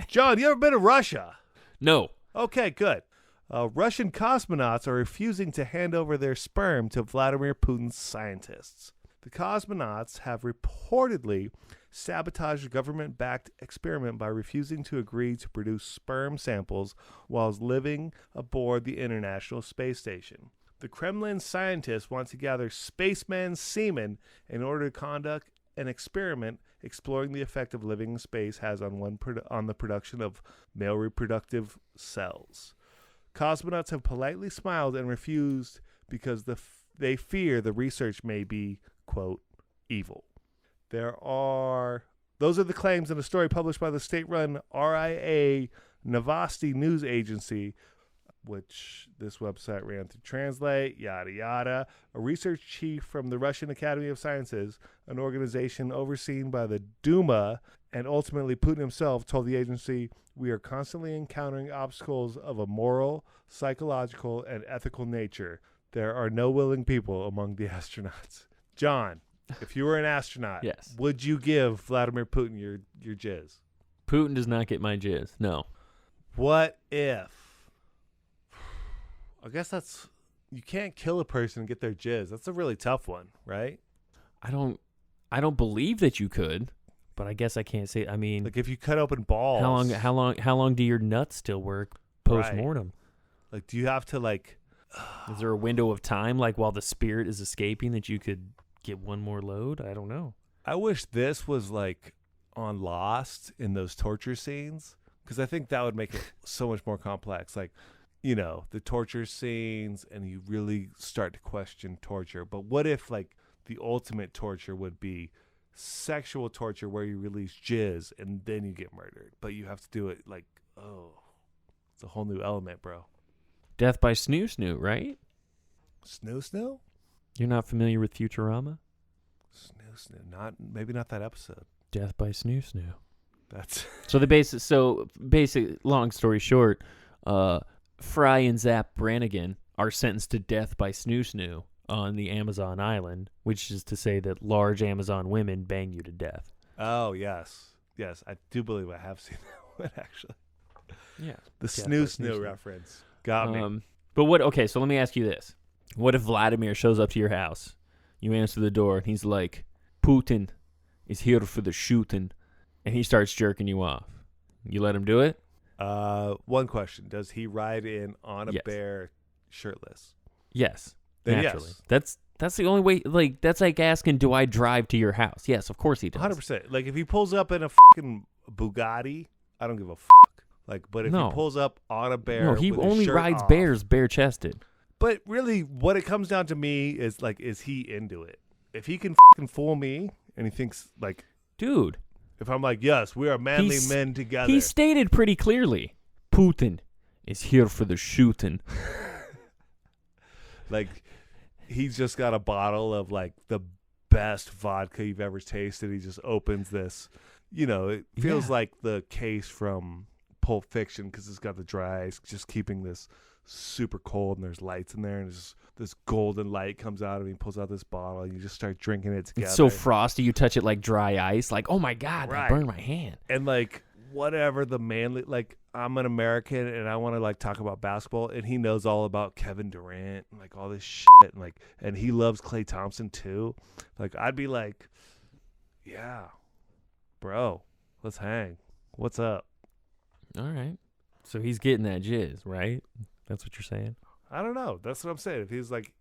Speaker 10: John, you ever been to Russia?
Speaker 7: No.
Speaker 10: Okay, good. Russian cosmonauts are refusing to hand over their sperm to Vladimir Putin's scientists. The cosmonauts have reportedly sabotaged a government-backed experiment by refusing to agree to produce sperm samples while living aboard the International Space Station. The Kremlin scientists want to gather spaceman semen in order to conduct an experiment exploring the effect of living in space has on the production of male reproductive cells. Cosmonauts have politely smiled and refused because they fear the research may be, quote, evil. Those are the claims in a story published by the state-run RIA Novosti news agency, which this website ran to translate, yada, yada. A research chief from the Russian Academy of Sciences, an organization overseen by the Duma, and ultimately Putin himself, told the agency, "We are constantly encountering obstacles of a moral, psychological, and ethical nature. There are no willing people among the astronauts." John, if you were an astronaut,
Speaker 7: yes,
Speaker 10: would you give Vladimir Putin your jizz?
Speaker 7: Putin does not get my jizz. No.
Speaker 10: What if? I guess you can't kill a person and get their jizz. That's a really tough one, right?
Speaker 7: I don't believe that you could, but I guess I can't say. I mean,
Speaker 10: like if you cut open balls,
Speaker 7: how long do your nuts still work post mortem?
Speaker 10: Right. Like, do you have to like?
Speaker 7: Is there a window of time, like while the spirit is escaping, that you could get one more load? I don't know.
Speaker 10: I wish this was like on Lost in those torture scenes, because I think that would make it so much more complex. Like, you know, the torture scenes, and you really start to question torture. But what if like the ultimate torture would be sexual torture, where you release jizz and then you get murdered, but you have to do it like, it's a whole new element, bro.
Speaker 7: Death by snoo, right?
Speaker 10: Snoo?
Speaker 7: You're not familiar with Futurama?
Speaker 10: Snoo, maybe not that episode.
Speaker 7: Death by snoo.
Speaker 10: That's
Speaker 7: so basic. Long story short, Fry and Zap Brannigan are sentenced to death by snoo on the Amazon island, which is to say that large Amazon women bang you to death.
Speaker 10: Oh yes, I do believe I have seen that one actually.
Speaker 7: Yeah,
Speaker 10: the snoo reference got me.
Speaker 7: But what? Okay, so let me ask you this: what if Vladimir shows up to your house? You answer the door, and he's like, "Putin is here for the shooting," and he starts jerking you off. You let him do it?
Speaker 10: One question: does he ride in on a bear shirtless?
Speaker 7: Yes,
Speaker 10: then
Speaker 7: naturally.
Speaker 10: Yes.
Speaker 7: That's the only way. Like, that's like asking, "Do I drive to your house?" Yes, of course he does.
Speaker 10: 100%. Like if he pulls up in a fucking Bugatti, I don't give a fuck. Like, but if he pulls up on a bear,
Speaker 7: no, he
Speaker 10: with his
Speaker 7: only
Speaker 10: shirt
Speaker 7: rides
Speaker 10: off,
Speaker 7: bears bare chested.
Speaker 10: But really, what it comes down to me is like, is he into it? If he can fucking fool me, and he thinks like,
Speaker 7: dude,
Speaker 10: if I'm like, yes, we are manly men together.
Speaker 7: He stated pretty clearly, Putin is here for the shooting.
Speaker 10: Like, he's just got a bottle of like the best vodka you've ever tasted. He just opens this. You know, it feels like the case from Pulp Fiction, because it's got the dry ice, just keeping this super cold, and there's lights in there, and this golden light comes out, and he pulls out this bottle, and you just start drinking it together.
Speaker 7: It's so frosty, you touch it like dry ice, like, oh my god, that burned my hand.
Speaker 10: And like, whatever the manly, like, I'm an American and I want to like talk about basketball, and he knows all about Kevin Durant and like all this shit, and like, and he loves Klay Thompson too. Like, I'd be like, yeah, bro, let's hang. What's up?
Speaker 7: All right. So he's getting that jizz, right? That's what you're saying?
Speaker 10: I don't know. That's what I'm saying. If he's like,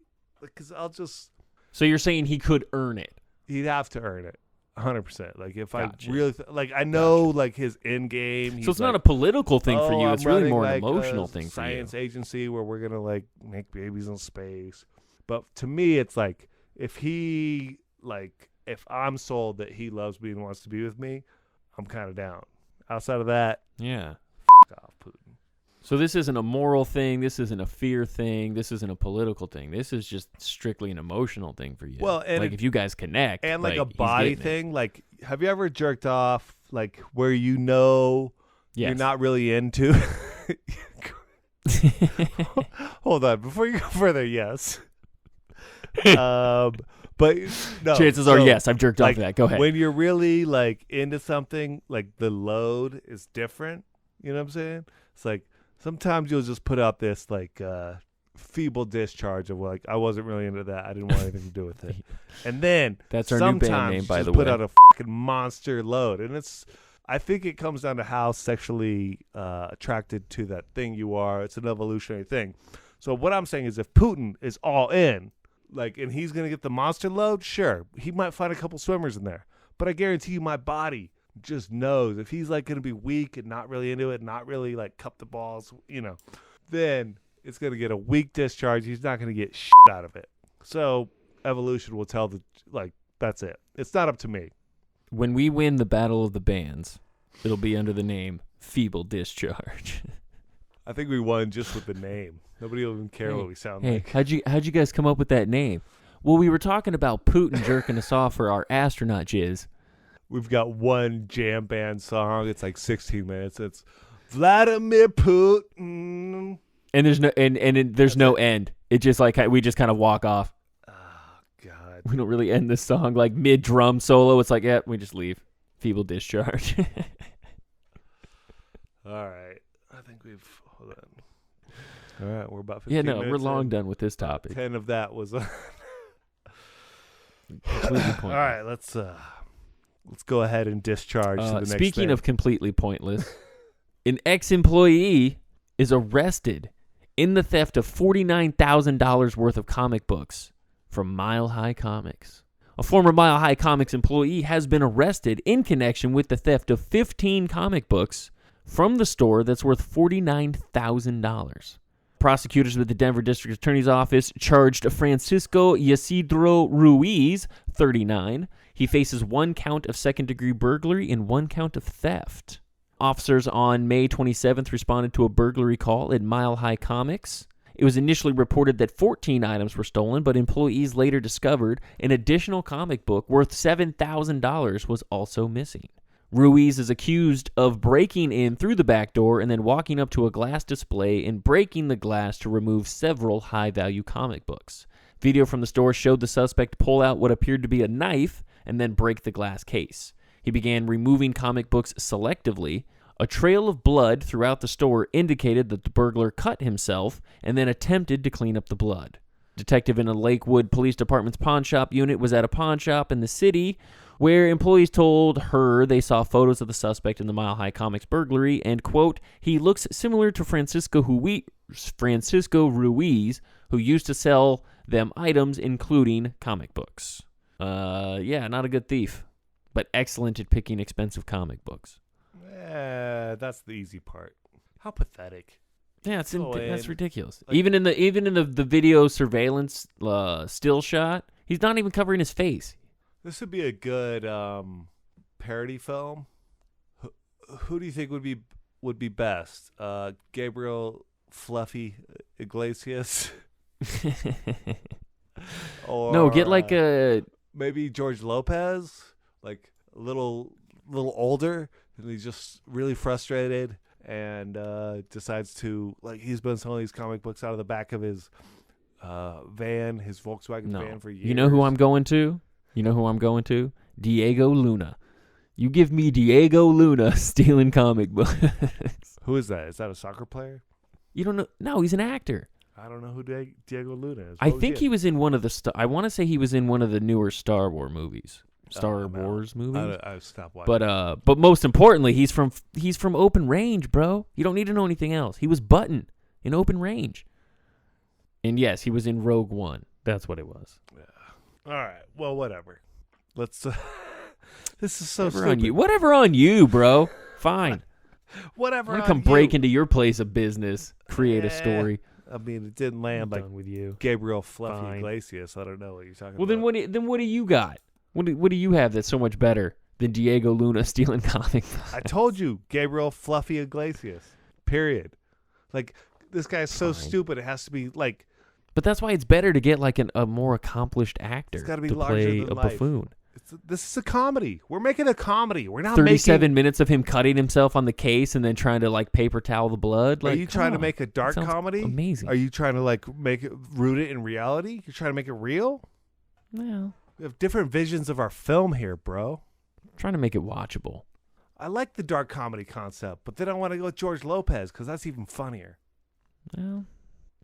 Speaker 10: because I'll just.
Speaker 7: So you're saying he could earn it?
Speaker 10: He'd have to earn it. 100%. Like, if
Speaker 7: Gotcha.
Speaker 10: I really, like, I know, like, his end game.
Speaker 7: So it's
Speaker 10: like,
Speaker 7: not a political thing for you.
Speaker 10: I'm
Speaker 7: It's really more
Speaker 10: running,
Speaker 7: an emotional thing for you.
Speaker 10: Science agency where we're going to, like, make babies in space. But to me, it's like, if he, like, if I'm sold that he loves me and wants to be with me, I'm kind of down. Outside of that,
Speaker 7: yeah.
Speaker 10: F off, Putin.
Speaker 7: So this isn't a moral thing. This isn't a fear thing. This isn't a political thing. This is just strictly an emotional thing for you.
Speaker 10: Well, and
Speaker 7: like if you guys connect,
Speaker 10: and like a
Speaker 7: he's
Speaker 10: body
Speaker 7: getting it.
Speaker 10: thing. Like, have you ever jerked off like where you know you're not really into? Hold on, before you go further. Yes. But no,
Speaker 7: chances are yes. I've jerked off to that. Go ahead.
Speaker 10: When you're really like into something, like the load is different. You know what I'm saying? It's like sometimes you'll just put out this like feeble discharge of like, I wasn't really into that. I didn't want anything to do with it. And then
Speaker 7: that's our new band name, by the way.
Speaker 10: Put out a fucking monster load, and I think it comes down to how sexually attracted to that thing you are. It's an evolutionary thing. So what I'm saying is, if Putin is all in, like, and he's gonna get the monster load, sure, he might find a couple swimmers in there. But I guarantee you, my body just knows if he's like gonna be weak and not really into it, not really like cup the balls, you know, then It's going to get a weak discharge. He's not going to get shit out of it. So evolution will tell that's it. It's not up to me.
Speaker 7: When we win the battle of the bands, it'll be under the name Feeble Discharge.
Speaker 10: I think we won just with the name. Nobody will even care what we sound like.
Speaker 7: How'd you guys come up with that name? Well, we were talking about Putin jerking us off for our astronaut jizz.
Speaker 10: We've got one jam band song. It's like 16 minutes. It's Vladimir Putin.
Speaker 7: And there's no end. It just like we just kind of walk off.
Speaker 10: Oh God.
Speaker 7: We don't really end the song like mid drum solo. It's like, yeah, we just leave. Feeble Discharge.
Speaker 10: All right. I think hold on. All right, we're about 15 minutes.
Speaker 7: We're long done with this topic.
Speaker 10: 10 of that was
Speaker 7: completely pointless.
Speaker 10: All right, let's go ahead and discharge to the next
Speaker 7: Speaking
Speaker 10: thing.
Speaker 7: of completely pointless, an ex-employee is arrested in the theft of $49,000 worth of comic books from Mile High Comics. A former Mile High Comics employee has been arrested in connection with the theft of 15 comic books from the store that's worth $49,000. Prosecutors with the Denver District Attorney's Office charged Francisco Ysidro Ruiz, 39. He faces 1 count of second-degree burglary and 1 count of theft. Officers on May 27th responded to a burglary call at Mile High Comics. It was initially reported that 14 items were stolen, but employees later discovered an additional comic book worth $7,000 was also missing. Ruiz is accused of breaking in through the back door and then walking up to a glass display and breaking the glass to remove several high-value comic books. Video from the store showed the suspect pull out what appeared to be a knife and then break the glass case. He began removing comic books selectively. A trail of blood throughout the store indicated that the burglar cut himself and then attempted to clean up the blood. Detective in a Lakewood Police Department's pawn shop unit was at a pawn shop in the city where employees told her they saw photos of the suspect in the Mile High Comics burglary and, quote, he looks similar to Francisco Ruiz, who used to sell them items, including comic books. Not a good thief, but excellent at picking expensive comic books.
Speaker 10: That's the easy part. How pathetic.
Speaker 7: Yeah, that's ridiculous. Like, even in the video surveillance still shot, he's not even covering his face.
Speaker 10: This would be a good parody film. Who do you think would be best? Gabriel Fluffy Iglesias? Or
Speaker 7: no, get like a
Speaker 10: maybe George Lopez, like a little older, and he's just really frustrated and decides to, like, he's been selling these comic books out of the back of his van, his Volkswagen van for years.
Speaker 7: You know who I'm going to? Diego Luna. You give me Diego Luna stealing comic books.
Speaker 10: Who is that? Is that a soccer player?
Speaker 7: You don't know? No, he's an actor.
Speaker 10: I don't know who Diego Luna is.
Speaker 7: I think he was in one of the I want to say he was in one of the newer Star Wars movies.
Speaker 10: I stopped watching.
Speaker 7: But most importantly, he's from Open Range, bro. You don't need to know anything else. He was Button in Open Range. And yes, he was in Rogue One. That's what it was.
Speaker 10: Yeah. All right. Well, whatever. Let's. This is so
Speaker 7: whatever
Speaker 10: stupid.
Speaker 7: on you. Whatever on you, bro. Fine.
Speaker 10: Whatever.
Speaker 7: I'm gonna come break into your place of business, create a story.
Speaker 10: I mean, it didn't land like
Speaker 7: with you,
Speaker 10: Gabriel Fluffy Iglesias. I don't know what you're talking about.
Speaker 7: Well, then what do you got? What do you have that's so much better than Diego Luna stealing comic books?
Speaker 10: I told you, Gabriel Fluffy Iglesias. Period. Like, this guy's so stupid. It has to be like.
Speaker 7: But that's why it's better to get like a more accomplished actor
Speaker 10: It's got to be
Speaker 7: to
Speaker 10: larger
Speaker 7: play
Speaker 10: than
Speaker 7: a
Speaker 10: life.
Speaker 7: buffoon.
Speaker 10: This is a comedy. We're making a comedy. We're not
Speaker 7: 37 minutes of him cutting himself on the case and then trying to like paper towel the blood. Like,
Speaker 10: are you trying to make a dark comedy?
Speaker 7: Amazing.
Speaker 10: Are you trying to like root it in reality? You're trying to make it real?
Speaker 7: No.
Speaker 10: We have different visions of our film here, bro.
Speaker 7: I'm trying to make it watchable.
Speaker 10: I like the dark comedy concept, but then I want to go with George Lopez because that's even funnier.
Speaker 7: Well,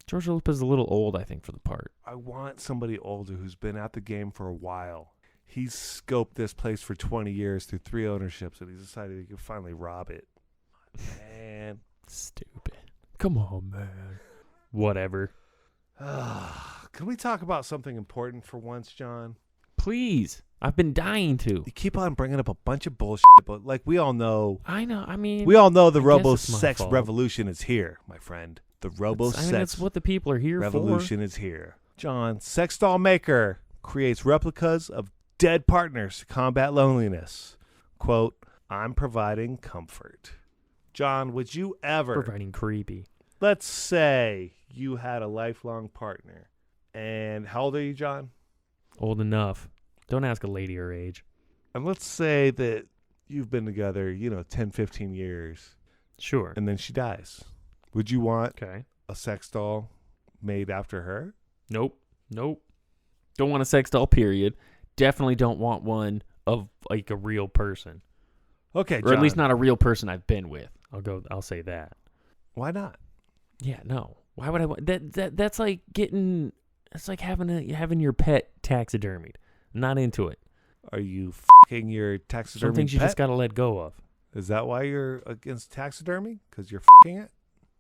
Speaker 7: George Lopez is a little old, I think, for the part.
Speaker 10: I want somebody older who's been at the game for a while. He's scoped this place for 20 years through 3 ownerships, and he's decided he can finally rob it. Man.
Speaker 7: Stupid. Come on, man. Whatever.
Speaker 10: Can we talk about something important for once, John?
Speaker 7: Please. I've been dying to.
Speaker 10: You keep on bringing up a bunch of bullshit, but like we all know.
Speaker 7: I know. I mean,
Speaker 10: we all know the
Speaker 7: I guess
Speaker 10: robo
Speaker 7: it's my
Speaker 10: sex
Speaker 7: fault.
Speaker 10: revolution is here, my friend. The robo-sex
Speaker 7: that's what the people are here
Speaker 10: revolution is here. John, sex doll maker creates replicas of dead partners to combat loneliness. Quote, I'm providing comfort. John, would you ever...
Speaker 7: Providing creepy.
Speaker 10: Let's say you had a lifelong partner. And how old are you, John?
Speaker 7: Old enough. Don't ask a lady her age.
Speaker 10: And let's say that you've been together, 10, 15 years.
Speaker 7: Sure.
Speaker 10: And then she dies. Would you want
Speaker 7: Okay.
Speaker 10: a sex doll made after her?
Speaker 7: Nope. Don't want a sex doll, period. Definitely don't want one of like a real person.
Speaker 10: Okay,
Speaker 7: Or at least not a real person I've been with. I'll say that.
Speaker 10: Why not?
Speaker 7: Yeah, no. Why would I want that's like having your pet taxidermied. I'm not into it.
Speaker 10: Are you fucking your taxidermy
Speaker 7: Some things you
Speaker 10: pet?
Speaker 7: just gotta let go of.
Speaker 10: Is that why you're against taxidermy? Because you're fucking it?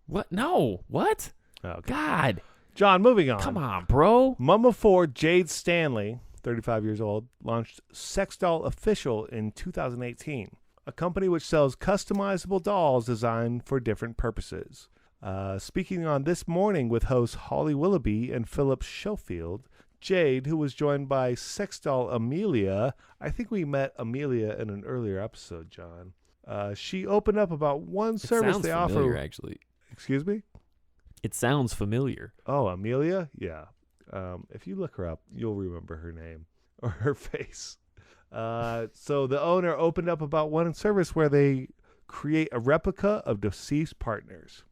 Speaker 7: What? No. What?
Speaker 10: Okay.
Speaker 7: God.
Speaker 10: John, moving on.
Speaker 7: Come on, bro.
Speaker 10: Mama 4 Jade Stanley, 35 years old, launched Sex Doll Official in 2018, a company which sells customizable dolls designed for different purposes. Speaking on This Morning with hosts Holly Willoughby and Philip Schofield, Jade, who was joined by sex doll Amelia, I think we met Amelia in an earlier episode, John. She opened up about one service they offer.
Speaker 7: Familiar, actually.
Speaker 10: Excuse me?
Speaker 7: It sounds familiar.
Speaker 10: Oh, Amelia? Yeah. If you look her up, you'll remember her name or her face. So the owner opened up about one service where they create a replica of deceased partners.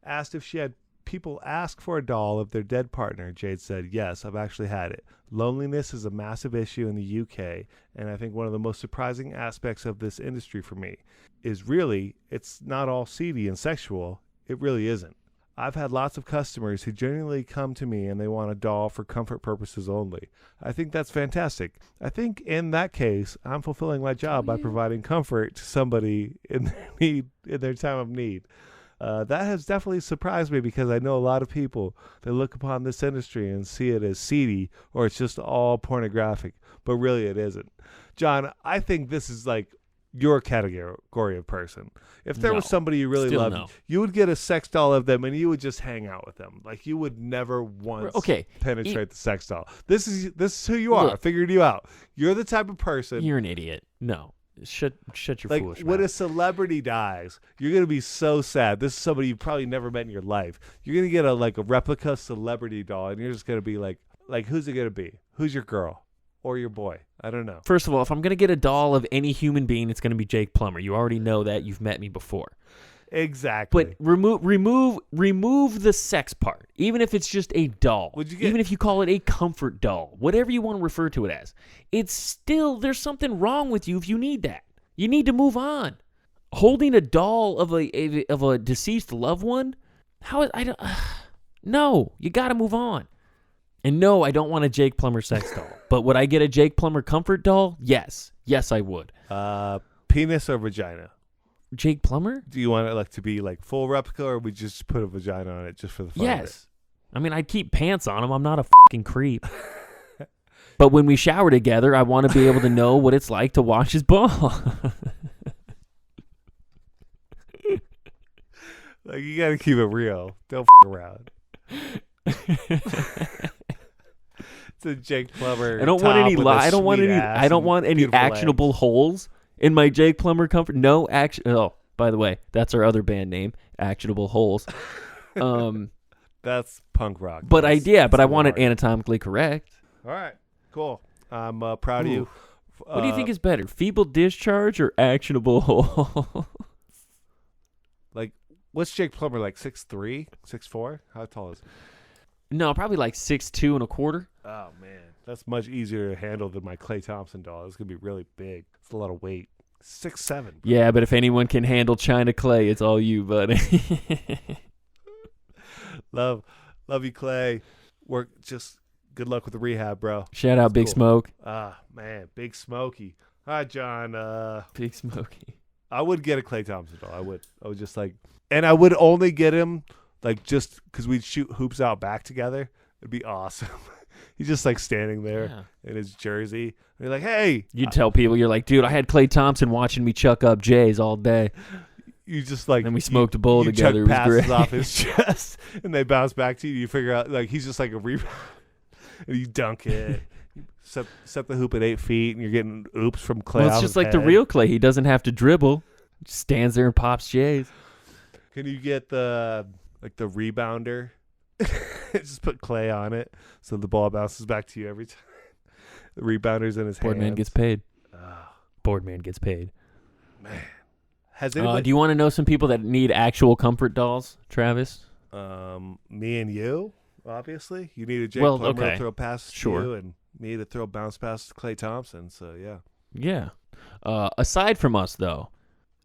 Speaker 10: Asked if she had people ask for a doll of their dead partner, Jade said, yes, I've actually had it. Loneliness is a massive issue in the UK, and I think one of the most surprising aspects of this industry for me is really, it's not all seedy and sexual. It really isn't. I've had lots of customers who genuinely come to me and they want a doll for comfort purposes only. I think that's fantastic. I think in that case, I'm fulfilling my job by providing comfort to somebody in their time of need. That has definitely surprised me because I know a lot of people that look upon this industry and see it as seedy or it's just all pornographic, but really it isn't. John, I think this is like your category of person. If there was somebody you really loved, you would get a sex doll of them and you would just hang out with them. Like you would never once penetrate the sex doll. This is who you are.
Speaker 7: Look,
Speaker 10: I figured you out. You're the type of person.
Speaker 7: You're an idiot. No. Shut your foolish mouth.
Speaker 10: When a celebrity dies, you're gonna be so sad. This is somebody you've probably never met in your life. You're gonna get a replica celebrity doll, and you're just gonna be like who's it gonna be? Who's your girl or your boy? I don't know.
Speaker 7: First of all, if I'm gonna get a doll of any human being, it's gonna be Jake Plummer. You already know that. You've met me before.
Speaker 10: Exactly.
Speaker 7: But remove the sex part. Even if it's just a doll. Even if you call it a comfort doll, whatever you want to refer to it as, it's still there's something wrong with you if you need that. You need to move on. Holding a doll of a deceased loved one? No, you got to move on. And no, I don't want a Jake Plummer sex doll. But would I get a Jake Plummer comfort doll? Yes. Yes, I would.
Speaker 10: Penis or vagina?
Speaker 7: Jake Plummer?
Speaker 10: Do you want it to be full replica, or we just put a vagina on it just for the fun of it?
Speaker 7: I mean, I'd keep pants on him. I'm not a fucking creep. But when we shower together, I want to be able to know what it's like to wash his ball.
Speaker 10: You got to keep it real. Don't around. It's a Jake Plummer.
Speaker 7: I don't want any I don't want any actionable holes in my Jake Plummer comfort. No action. Oh, by the way, that's our other band name, Actionable Holes.
Speaker 10: That's punk rock.
Speaker 7: But I want it anatomically correct.
Speaker 10: All right, cool. I'm proud of you.
Speaker 7: What do you think is better, feeble discharge or actionable hole?
Speaker 10: What's Jake Plummer, 6'3", 6'4"? How tall is he?
Speaker 7: No, probably 6'2" and a quarter.
Speaker 10: Oh, man. That's much easier to handle than my Klay Thompson doll. It's going to be really big. It's a lot of weight. 6'7". Bro.
Speaker 7: Yeah, but if anyone can handle China Clay, it's all you, buddy.
Speaker 10: Love you, Clay. Good luck with the rehab, bro.
Speaker 7: Shout out Big Smoke.
Speaker 10: Ah, man, Big Smokey. Hi, John.
Speaker 7: Big Smokey.
Speaker 10: I would get a Klay Thompson doll. I would just and I would only get him just because we'd shoot hoops out back together. It'd be awesome. He's just standing there in his jersey. And you're like, hey.
Speaker 7: You tell people, you're like, dude, I had Klay Thompson watching me chuck up Jays all day.
Speaker 10: you just like
Speaker 7: And we smoked a bowl
Speaker 10: you
Speaker 7: together.
Speaker 10: Chuck
Speaker 7: It was
Speaker 10: passes
Speaker 7: great.
Speaker 10: off his chest, and they bounce back to you. You figure out like he's just like a rebound, and you dunk it. You set the hoop at 8 feet, and you're getting oops from Clay.
Speaker 7: Well, it's just like the real Clay. He doesn't have to dribble. Just stands there and pops J's.
Speaker 10: Can you get the rebounder? Just put Clay on it, so the ball bounces back to you every time. The rebounder's in his hands.
Speaker 7: Boardman gets paid. Boardman gets paid.
Speaker 10: Man, has anybody?
Speaker 7: Do you want to know some people that need actual comfort dolls, Travis?
Speaker 10: Me and you, obviously. You need a Jake
Speaker 7: Well,
Speaker 10: Plummer
Speaker 7: okay.
Speaker 10: to throw passes
Speaker 7: Sure.
Speaker 10: to you, and me to throw bounce passes to Klay Thompson. So yeah.
Speaker 7: Yeah. Aside from us, though,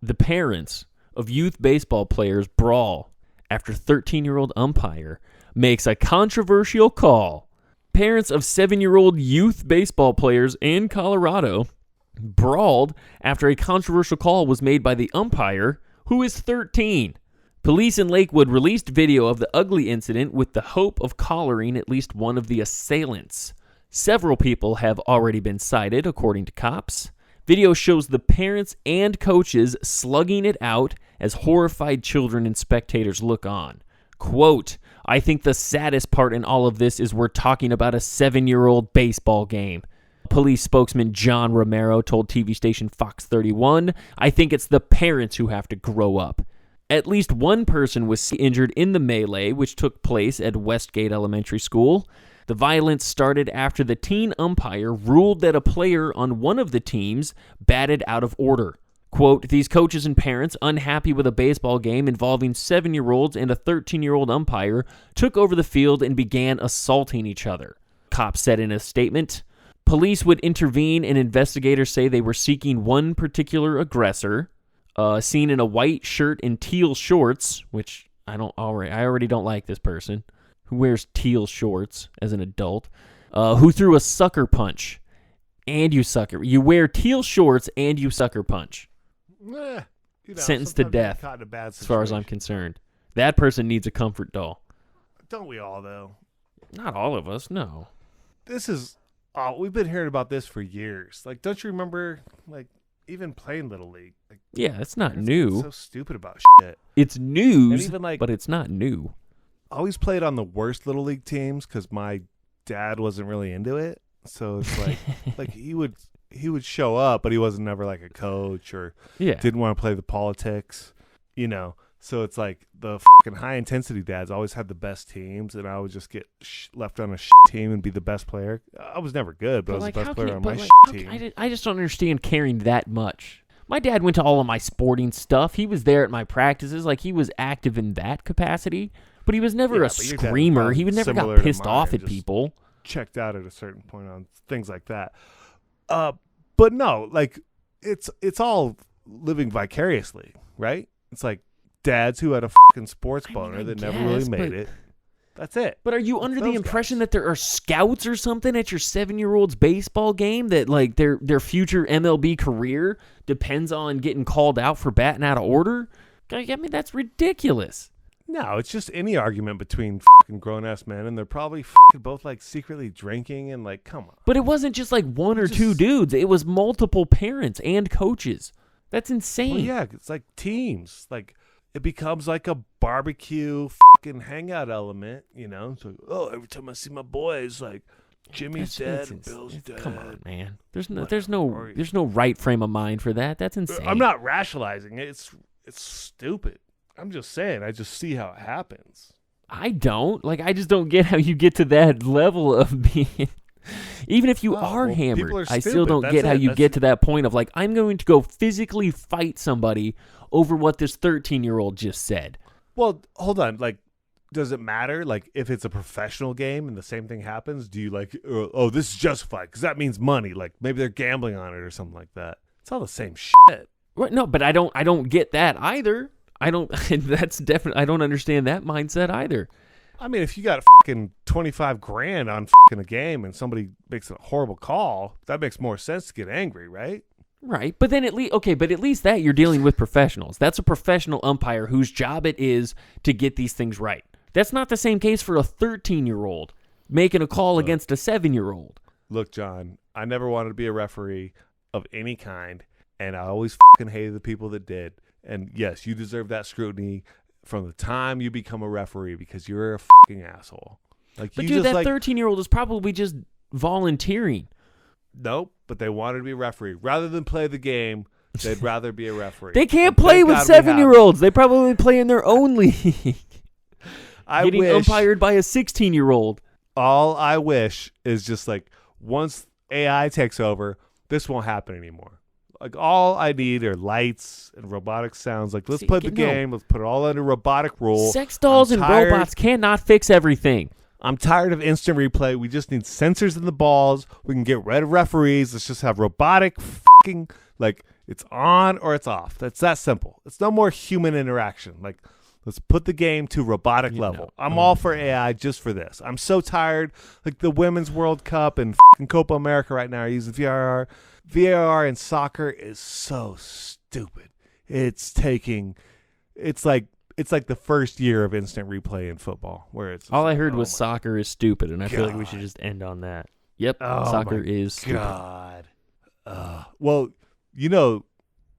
Speaker 7: the parents of youth baseball players brawl after 13-year-old umpire makes a controversial call. Parents of 7-year-old youth baseball players in Colorado brawled after a controversial call was made by the umpire, who is 13. Police in Lakewood released video of the ugly incident with the hope of collaring at least one of the assailants. Several people have already been cited, according to cops. Video shows the parents and coaches slugging it out as horrified children and spectators look on. Quote, I think the saddest part in all of this is we're talking about a 7-year-old baseball game. Police spokesman John Romero told TV station Fox 31, I think it's the parents who have to grow up. At least one person was injured in the melee, which took place at Westgate Elementary School. The violence started after the teen umpire ruled that a player on one of the teams batted out of order. Quote, these coaches and parents, unhappy with a baseball game involving 7-year-olds and a 13-year-old umpire, took over the field and began assaulting each other. Cops said in a statement, police would intervene and investigators say they were seeking one particular aggressor, seen in a white shirt and teal shorts, which I already don't like this person, who wears teal shorts as an adult, who threw a sucker punch. And you wear teal shorts and you sucker punch. Sentenced to death, as far as I'm concerned. That person needs a comfort doll.
Speaker 10: Don't we all, though?
Speaker 7: Not all of us, no.
Speaker 10: This is... we've been hearing about this for years. Like, don't you remember, like, even playing Little League? Like,
Speaker 7: yeah, it's not new.
Speaker 10: So stupid about shit.
Speaker 7: It's news,
Speaker 10: even, like,
Speaker 7: but it's not new.
Speaker 10: I always played on the worst Little League teams because my dad wasn't really into it. So it's like, like he would show up, but he wasn't never like a coach or didn't want to play the politics, you know. So it's like the fucking high intensity dads always had the best teams, and I would just get left on a team and be the best player. I was never good, but I was
Speaker 7: like,
Speaker 10: the best player on my team.
Speaker 7: I just don't understand caring that much. My dad went to all of my sporting stuff. He was there at my practices. Like, he was active in that capacity, but he was never a screamer. He would never got pissed off at people.
Speaker 10: Checked out at a certain point on things like that. But no, like it's all living vicariously, right? It's like dads who had a fucking sports boner that never really made it. That's it.
Speaker 7: But are you under the impression that there are scouts or something at your 7-year-old's baseball game that like their future MLB career depends on getting called out for batting out of order? I mean, that's ridiculous.
Speaker 10: No, it's just any argument between fucking grown-ass men, and they're probably fucking both, like, secretly drinking and, like, come on.
Speaker 7: But it wasn't just, like, one or two dudes. It was multiple parents and coaches. That's insane.
Speaker 10: Well, yeah, it's like teams. Like, it becomes like a barbecue fucking hangout element, you know? So, every time I see my boys, like, Jimmy's dead and Bill's dead.
Speaker 7: Come on, man. There's no right frame of mind for that. That's insane.
Speaker 10: I'm not rationalizing it. It's stupid. I'm just saying, I just see how it happens.
Speaker 7: I don't. Like, I just don't get how you get to that level of being... Even if you are hammered, I still don't get how you get to that point of, like, I'm going to go physically fight somebody over what this 13-year-old just said.
Speaker 10: Well, hold on. Like, does it matter? Like, if it's a professional game and the same thing happens, do you, like, this is justified because that means money. Like, maybe they're gambling on it or something like that. It's all the same shit.
Speaker 7: No, but I don't get that either. I don't understand that mindset either.
Speaker 10: I mean, if you got fucking $25,000 on fucking a game and somebody makes a horrible call, that makes more sense to get angry, right?
Speaker 7: Right, but then at least that you're dealing with professionals. That's a professional umpire whose job it is to get these things right. That's not the same case for a 13-year-old making a call against a 7-year-old.
Speaker 10: Look, John, I never wanted to be a referee of any kind, and I always fucking hated the people that did. And yes, you deserve that scrutiny from the time you become a referee because you're a fucking asshole. Like,
Speaker 7: But
Speaker 10: you
Speaker 7: dude,
Speaker 10: just
Speaker 7: that 13-year-old is probably just volunteering.
Speaker 10: Nope, but they wanted to be a referee. Rather than play the game, they'd rather be a referee.
Speaker 7: They can't
Speaker 10: And
Speaker 7: play
Speaker 10: thank
Speaker 7: with
Speaker 10: God we have
Speaker 7: 7-year-olds. They probably play in their own league.
Speaker 10: I
Speaker 7: Getting
Speaker 10: wish,
Speaker 7: umpired by a 16-year-old.
Speaker 10: all I wish is just like once AI takes over, this won't happen anymore. Like, all I need are lights and robotic sounds. Like, let's
Speaker 7: See,
Speaker 10: play the
Speaker 7: no.
Speaker 10: game. Let's put it all under robotic rule.
Speaker 7: Sex dolls
Speaker 10: I'm
Speaker 7: and
Speaker 10: tired-
Speaker 7: robots cannot fix everything.
Speaker 10: I'm tired of instant replay. We just need sensors in the balls. We can get rid of referees. Let's just have robotic fucking, like, it's on or it's off. That's that simple. It's no more human interaction. Like, let's put the game to robotic level. I'm all for AI just for this. I'm so tired. Like, the Women's World Cup and fucking Copa America right now are using VAR. VAR in soccer is so stupid. It's like the first year of instant replay in football, where it's
Speaker 7: All I
Speaker 10: like,
Speaker 7: heard
Speaker 10: oh
Speaker 7: was
Speaker 10: my
Speaker 7: soccer is stupid, and I feel like we
Speaker 10: God.
Speaker 7: should just end on that. Yep,
Speaker 10: Oh
Speaker 7: soccer
Speaker 10: my
Speaker 7: is stupid.
Speaker 10: God. Well, you know,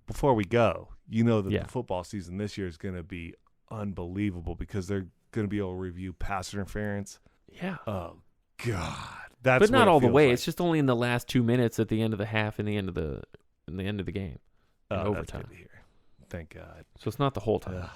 Speaker 10: before we go, you know that
Speaker 7: Yeah.
Speaker 10: the football season this year is going to be unbelievable because they're going to be able to review pass interference.
Speaker 7: Yeah.
Speaker 10: Oh God, that's
Speaker 7: But not
Speaker 10: what it
Speaker 7: all the
Speaker 10: feels
Speaker 7: way.
Speaker 10: like.
Speaker 7: It's just only in the last 2 minutes at the end of the half and the end of the game. In
Speaker 10: That's
Speaker 7: overtime.
Speaker 10: good to hear. Thank God.
Speaker 7: So it's not the whole time.
Speaker 10: Ugh.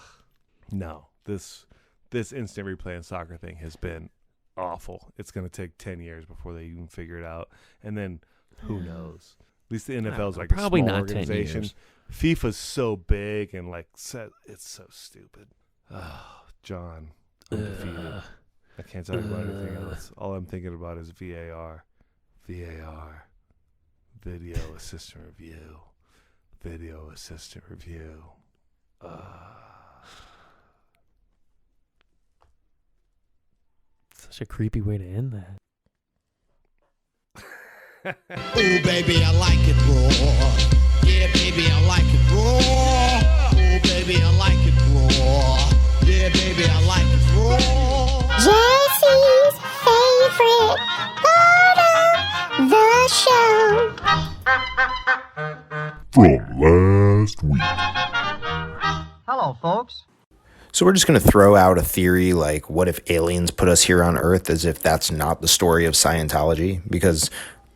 Speaker 10: No, this instant replay in soccer thing has been awful. It's going to take 10 years before they even figure it out, and then who knows? At least the NFL is like
Speaker 7: probably
Speaker 10: a small
Speaker 7: not 10
Speaker 10: organization.
Speaker 7: years.
Speaker 10: FIFA's so big and like it's so stupid. Oh, John, I'm defeated. I can't talk about anything else. All I'm thinking about is VAR, video assistant review, video assistant review.
Speaker 7: Such a creepy way to end that.
Speaker 12: Ooh, baby, I like it raw. Yeah, baby, I like it raw. Ooh, baby, I like it raw. Yeah, baby, I like it raw.
Speaker 13: Jesse's favorite part of the show.
Speaker 14: From last week.
Speaker 15: Hello, folks.
Speaker 16: So we're just going to throw out a theory like, what if aliens put us here on Earth, as if that's not the story of Scientology? Because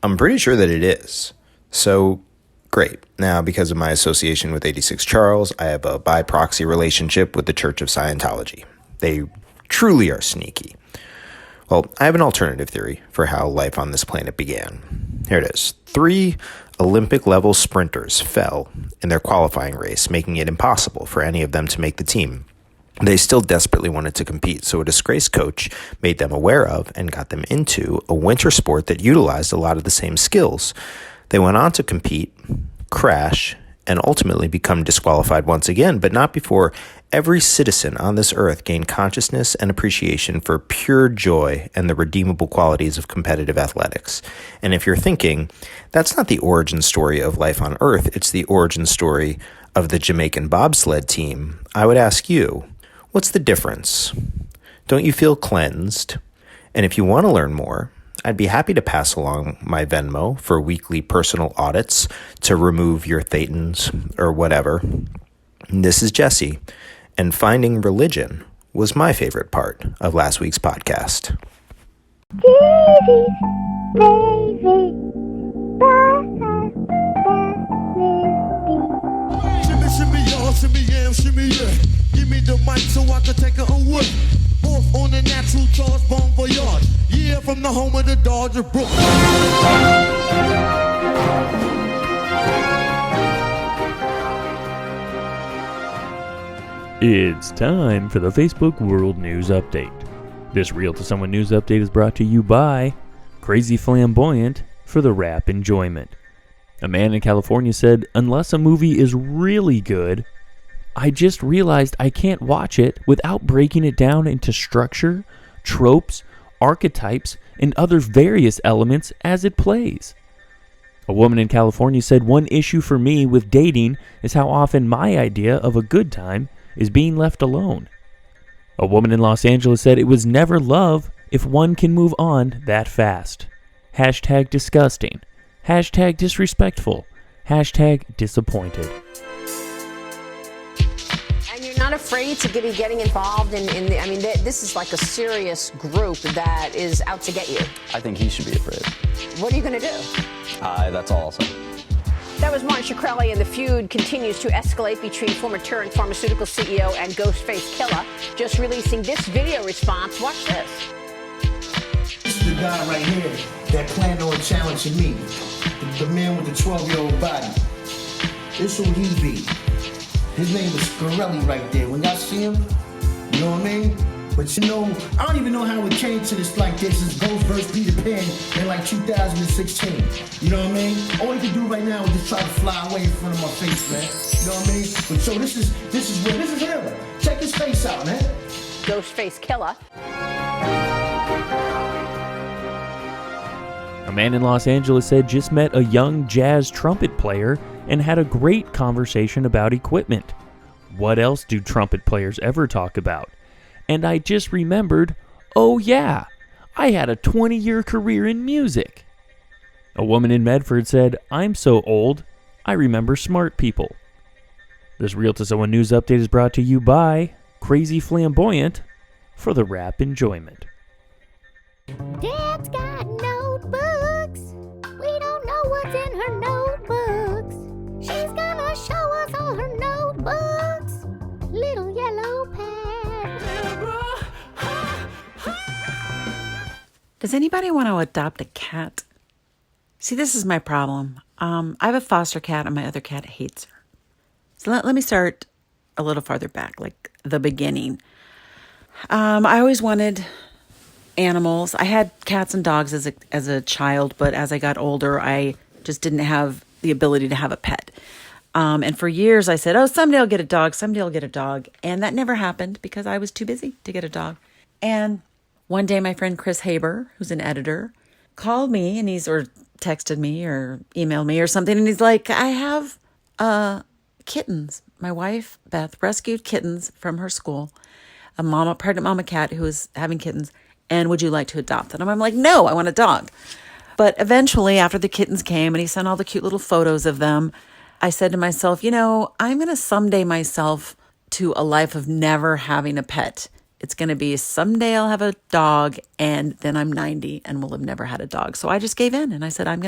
Speaker 16: I'm pretty sure that it is. So, great. Now, because of my association with 86 Charles, I have a bi-proxy relationship with the Church of Scientology. They truly are sneaky. Well, I have an alternative theory for how life on this planet began. Here it is. 3 Olympic-level sprinters fell in their qualifying race, making it impossible for any of them to make the team. They still desperately wanted to compete, so a disgraced coach made them aware of and got them into a winter sport that utilized a lot of the same skills. They went on to compete, crash, and ultimately become disqualified once again, but not before every citizen on this earth gained consciousness and appreciation for pure joy and the redeemable qualities of competitive athletics. And if you're thinking, that's not the origin story of life on Earth, it's the origin story of the Jamaican bobsled team, I would ask you, what's the difference? Don't you feel cleansed? And if you want to learn more, I'd be happy to pass along my Venmo for weekly personal audits to remove your thetans or whatever. This is Jesse, and finding religion was my favorite part of last week's podcast.
Speaker 12: Shimmy, shimmy, y'all, shimmy, yam, shimmy, yeah. Give me the mic so I can take it away. Off on the natural charge, bon voyage. Yeah, from the home of the Dodger Brook.
Speaker 7: It's time for the Facebook World News Update. This Real to Someone News Update is brought to you by Crazy Flamboyant for the rap enjoyment. A man in California said, unless a movie is really good, I just realized I can't watch it without breaking it down into structure, tropes, archetypes, and other various elements as it plays. A woman in California said, one issue for me with dating is how often my idea of a good time is being left alone. A woman in Los Angeles said it was never love if one can move on that fast. Hashtag disgusting. Hashtag disrespectful. Hashtag disappointed.
Speaker 15: not afraid to be getting involved in the, I mean, this is like a serious group that is out to get you.
Speaker 17: I think he should be afraid.
Speaker 15: What are you going to do?
Speaker 17: That's all I'll say.
Speaker 15: That was Martin Shkreli, and the feud continues to escalate between former Turent Pharmaceutical CEO and Ghostface Killer, just releasing this video response. Watch this.
Speaker 12: This is the guy right here that planned on challenging me. The man with the 12-year-old body. This who he be. His name is Shkreli right there. When y'all see him, you know what I mean? But you know, I don't even know how it came to this like this. It's Ghost vs. Peter Pan in like 2016. You know what I mean? All he can do right now is just try to fly away in front of my face, man. You know what I mean? But so this is him. Check his face out, man.
Speaker 15: Ghostface Killer.
Speaker 7: A man in Los Angeles said just met a young jazz trumpet player and had a great conversation about equipment. What else do trumpet players ever talk about? And I just remembered, oh yeah, I had a 20-year career in music. A woman in Medford said, I'm so old, I remember smart people. This Real to Someone news update is brought to you by Crazy Flamboyant for the rap enjoyment.
Speaker 13: Dad's got notebooks. We don't know what's in her notebooks. She's gonna show us all her notebooks. Little yellow pad.
Speaker 18: Does anybody want to adopt a cat? See, this is my problem. I have a foster cat and my other cat hates her. So let me start a little farther back, like the beginning. I always wanted animals. I had cats and dogs as a child, but as I got older, I just didn't have the ability to have a pet. And for years I said, oh, someday I'll get a dog, someday I'll get a dog. And that never happened because I was too busy to get a dog. And one day my friend Chris Haber, who's an editor, called me and or texted me or emailed me or something. And he's like, I have kittens. My wife, Beth, rescued kittens from her school. A pregnant mama cat who was having kittens. And would you like to adopt them? I'm like, no, I want a dog. But eventually, after the kittens came and he sent all the cute little photos of them, I said to myself, I'm going to someday myself to a life of never having a pet. It's going to be someday I'll have a dog and then I'm 90 and will have never had a dog. So I just gave in and I said, I'm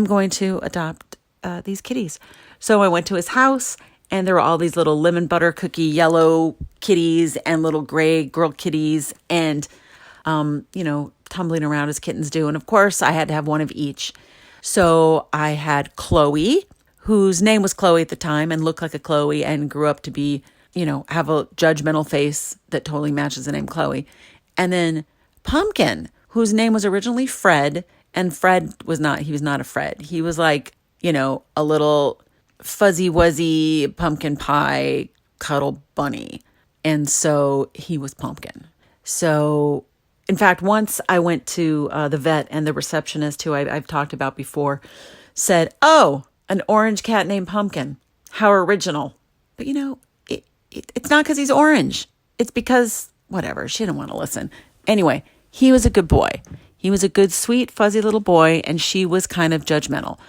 Speaker 18: going to adopt these kitties. So I went to his house and there were all these little lemon butter cookie yellow kitties and little gray girl kitties and, tumbling around as kittens do. And of course I had to have one of each. So I had Chloe, whose name was Chloe at the time and looked like a Chloe and grew up to be, have a judgmental face that totally matches the name Chloe. And then Pumpkin, whose name was originally Fred, and Fred was not a Fred. He was like, a little fuzzy wuzzy pumpkin pie cuddle bunny. And so he was Pumpkin. So in fact, once I went to the vet and the receptionist who I've talked about before said, oh, an orange cat named Pumpkin. How original. But it's not because he's orange. It's because, whatever, she didn't want to listen. Anyway, he was a good boy. He was a good, sweet, fuzzy little boy, and she was kind of judgmental.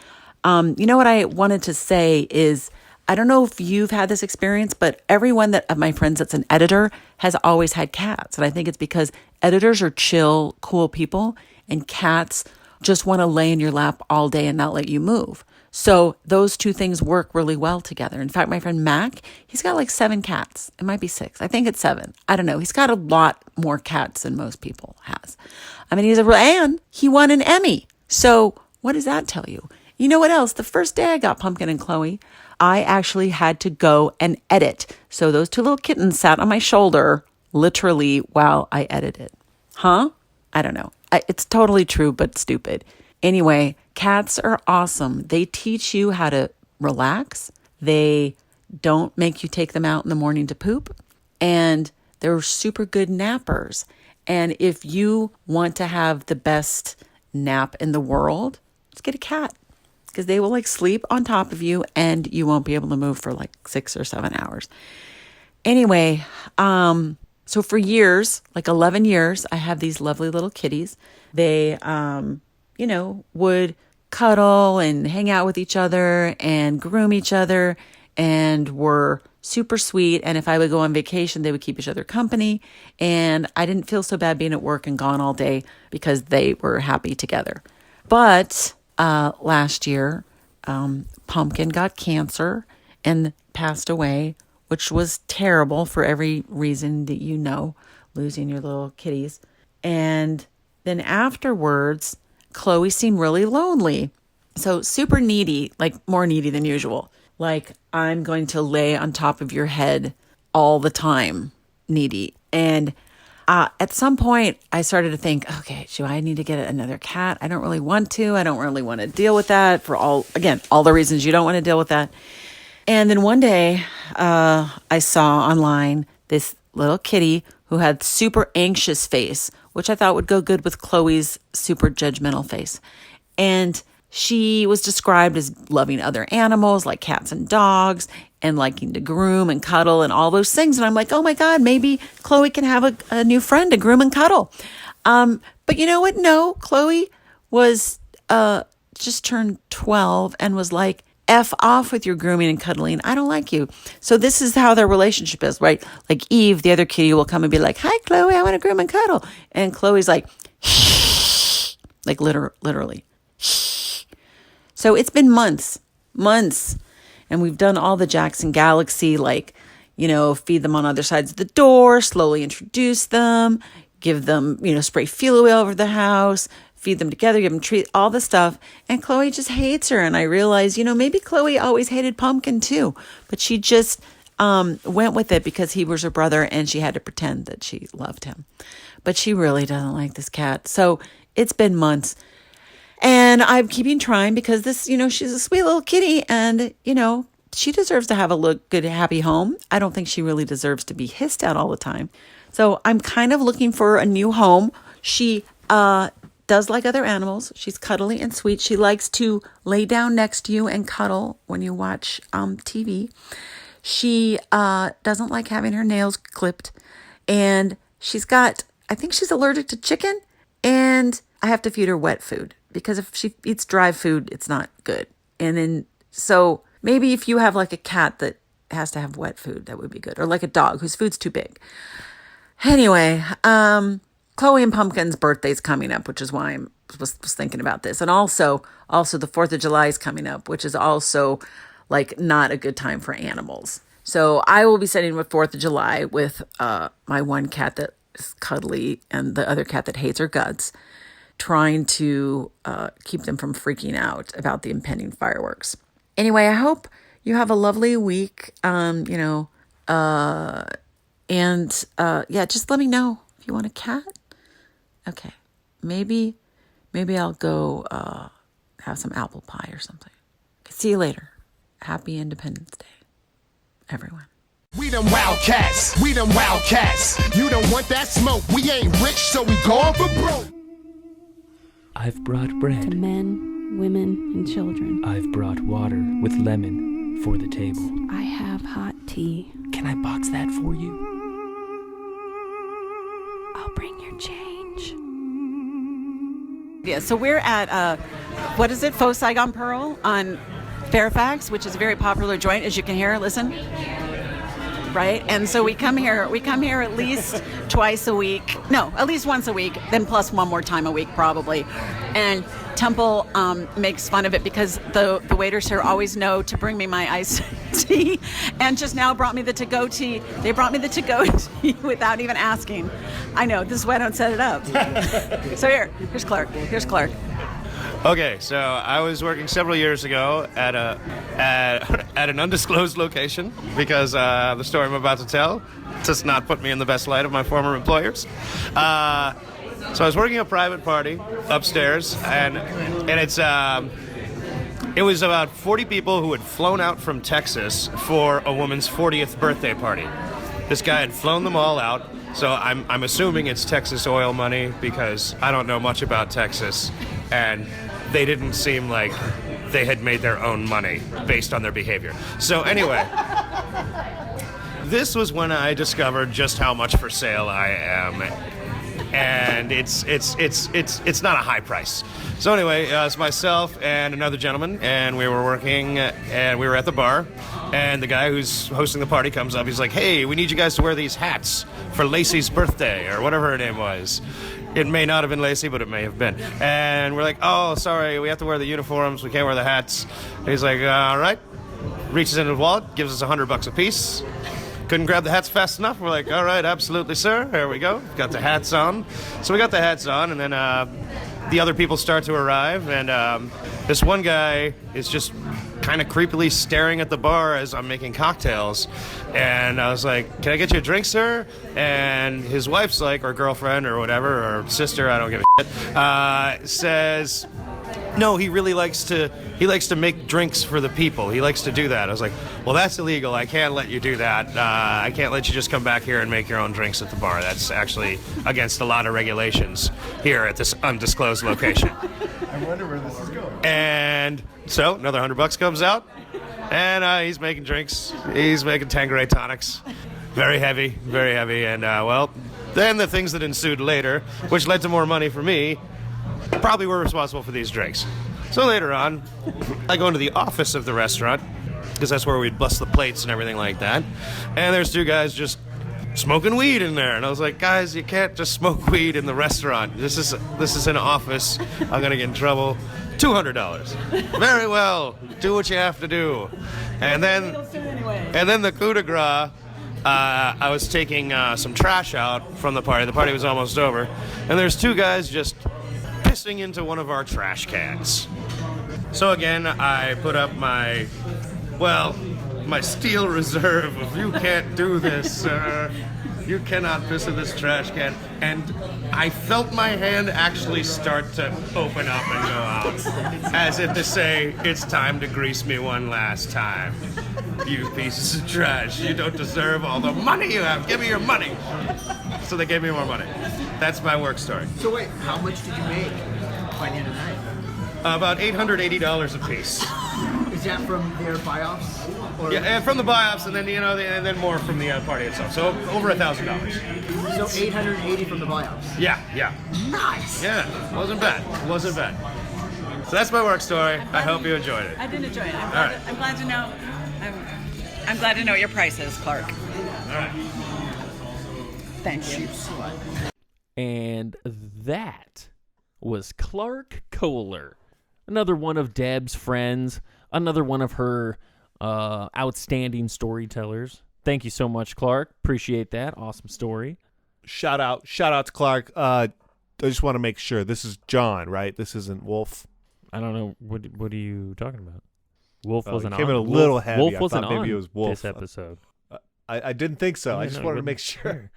Speaker 18: What I wanted to say is, I don't know if you've had this experience, but everyone of my friends that's an editor has always had cats. And I think it's because editors are chill, cool people, and cats just want to lay in your lap all day and not let you move. So those two things work really well together. In fact, my friend Mac, he's got like 7 cats. It might be 6. I think it's 7. I don't know. He's got a lot more cats than most people has. I mean, and he won an Emmy. So what does that tell you? You know what else? The first day I got Pumpkin and Chloe, I actually had to go and edit. So those 2 little kittens sat on my shoulder literally while I edited. Huh? I don't know. It's totally true, but stupid. Anyway, cats are awesome. They teach you how to relax. They don't make you take them out in the morning to poop. And they're super good nappers. And if you want to have the best nap in the world, just get a cat. Because they will sleep on top of you and you won't be able to move for 6 or 7 hours. Anyway, so for years, 11 years, I have these lovely little kitties. They, would cuddle and hang out with each other and groom each other and were super sweet. And if I would go on vacation, they would keep each other company. And I didn't feel so bad being at work and gone all day because they were happy together. But last year, Pumpkin got cancer and passed away, which was terrible for every reason that you know, losing your little kitties. And then afterwards, Chloe seemed really lonely. So super needy, like more needy than usual. Like, I'm going to lay on top of your head all the time, needy. And at some point, I started to think, okay, do I need to get another cat? I don't really want to. I don't really want to deal with that for all the reasons you don't want to deal with that. And then one day, I saw online this little kitty who had super anxious face, which I thought would go good with Chloe's super judgmental face. And she was described as loving other animals like cats and dogs and liking to groom and cuddle and all those things. And I'm like, oh my God, maybe Chloe can have a new friend to groom and cuddle. But you know what? No, Chloe was just turned 12 and was like, F off with your grooming and cuddling. I don't like you. So this is how their relationship is, right? Like Eve, the other kitty, will come and be like, hi, Chloe, I want to groom and cuddle. And Chloe's like, like literally. So it's been months, and we've done all the Jackson Galaxy, like, you know, feed them on other sides of the door, slowly introduce them, give them, you know, spray fuel oil over the house, feed them together, give them treats, all the stuff. And Chloe just hates her. And I realized, you know, maybe Chloe always hated Pumpkin too, but she just went with it because he was her brother and she had to pretend that she loved him. But she really doesn't like this cat. So it's been months. And I'm keeping trying because this, you know, she's a sweet little kitty and, you know, she deserves to have a good, happy home. I don't think she really deserves to be hissed at all the time. So I'm kind of looking for a new home. She does like other animals. She's cuddly and sweet. She likes to lay down next to you and cuddle when you watch TV. She doesn't like having her nails clipped. And I think she's allergic to chicken. And I have to feed her wet food. Because if she eats dry food, it's not good. And then, so maybe if you have like a cat that has to have wet food, that would be good. Or like a dog whose food's too big. Anyway, Chloe and Pumpkin's birthday's coming up, which is why I was thinking about this. And also the 4th of July is coming up, which is also like not a good time for animals. So I will be spending the 4th of July with my one cat that is cuddly and the other cat that hates her guts, trying to keep them from freaking out about the impending fireworks. Anyway, I hope you have a lovely week, and just let me know if you want a cat. Okay, maybe I'll go have some apple pie or something. Okay, see you later. Happy Independence Day, everyone.
Speaker 19: We them wildcats, we them wildcats. You don't want that smoke, we ain't rich, so we going for broke.
Speaker 7: I've brought bread
Speaker 20: to men, women, and children.
Speaker 7: I've brought water with lemon for the table.
Speaker 20: I have hot tea.
Speaker 7: Can I box that for you?
Speaker 20: I'll bring your change.
Speaker 18: Yeah, so we're at, what is it, Faux Saigon Pearl on Fairfax, which is a very popular joint, as you can hear. Listen. Right? And so we come here at least twice a week. No, at least once a week, then plus one more time a week probably. And Temple makes fun of it because the waiters here always know to bring me my iced tea and just now brought me the to-go tea. They brought me the to-go tea without even asking. I know, this is why I don't set it up. So here's Clark.
Speaker 21: Okay, so I was working several years ago at an undisclosed location because the story I'm about to tell does not put me in the best light of my former employers. So I was working a private party upstairs, and it was about 40 people who had flown out from Texas for a woman's 40th birthday party. This guy had flown them all out, so I'm assuming it's Texas oil money because I don't know much about Texas, and they didn't seem like they had made their own money based on their behavior. So anyway, this was when I discovered just how much for sale I am. and it's not a high price. So anyway, it's myself and another gentleman, and we were working, and we were at the bar, and the guy who's hosting the party comes up. He's like, "Hey, we need you guys to wear these hats for Lacey's birthday," or whatever her name was. It may not have been Lacey, but it may have been. And we're like, "Oh, sorry, we have to wear the uniforms. We can't wear the hats." And he's like, "All right." Reaches into his wallet, gives us $100 a piece. Couldn't grab the hats fast enough. We're like, "All right, absolutely, sir. Here we go." Got the hats on. So we got the hats on, and then the other people start to arrive, and this one guy is just kind of creepily staring at the bar as I'm making cocktails. And I was like, "Can I get you a drink, sir?" And his wife's like, or girlfriend or whatever, or sister, I don't give a shit, says, "No, he really likes to make drinks for the people. He likes to do that." I was like, "Well, that's illegal. I can't let you do that. I can't let you just come back here and make your own drinks at the bar. That's actually against a lot of regulations here at this undisclosed location."
Speaker 1: I wonder where this is going.
Speaker 21: And so another $100 comes out, and he's making drinks. He's making Tanqueray tonics. Very heavy, and well, then the things that ensued later, which led to more money for me, probably were responsible for these drinks. So later on, I go into the office of the restaurant, because that's where we'd bust the plates and everything like that, and there's two guys just smoking weed in there. And I was like, "Guys, you can't just smoke weed in the restaurant. This is an office. I'm going to get in trouble." $200. Very well. Do what you have to do. And then the coup de grace, I was taking some trash out from the party. The party was almost over. And there's two guys just pissing into one of our trash cans. So again, I put up my steel reserve of, "You can't do this, sir. You cannot piss in this trash can." And I felt my hand actually start to open up and go out, as if to say, "It's time to grease me one last time. You pieces of trash. You don't deserve all the money you have. Give me your money." So they gave me more money. That's my work story.
Speaker 1: So wait, how much did you make by the end of the night?
Speaker 21: About $880 a piece.
Speaker 1: Is that from their buy-offs? Or?
Speaker 21: Yeah, and from the buy-offs, and then and then more from the party itself. So over $1,000.
Speaker 1: So 880 from the buy-offs.
Speaker 21: Yeah.
Speaker 1: Nice.
Speaker 21: Yeah, wasn't bad. So that's my work story. I hope you enjoyed it.
Speaker 18: I did enjoy it.
Speaker 21: All right.
Speaker 18: I'm glad to know. I'm glad to know what your price is, Clark.
Speaker 21: All right.
Speaker 18: Thank you.
Speaker 7: And that was Clark Kohler, another one of Deb's friends, another one of her outstanding storytellers. Thank you so much, Clark. Appreciate that. Awesome story.
Speaker 10: Shout out to Clark. I just want to make sure this is John, right? This isn't Wolf.
Speaker 7: I don't know what are you talking about. Wolf wasn't
Speaker 10: came
Speaker 7: on.
Speaker 10: in a little heavy.
Speaker 7: Wolf
Speaker 10: I
Speaker 7: wasn't
Speaker 10: thought maybe
Speaker 7: on
Speaker 10: it was Wolf
Speaker 7: this episode.
Speaker 10: I didn't think so.
Speaker 7: Yeah,
Speaker 10: I just
Speaker 7: no,
Speaker 10: wanted to
Speaker 7: it
Speaker 10: make
Speaker 7: wasn't.
Speaker 10: sure.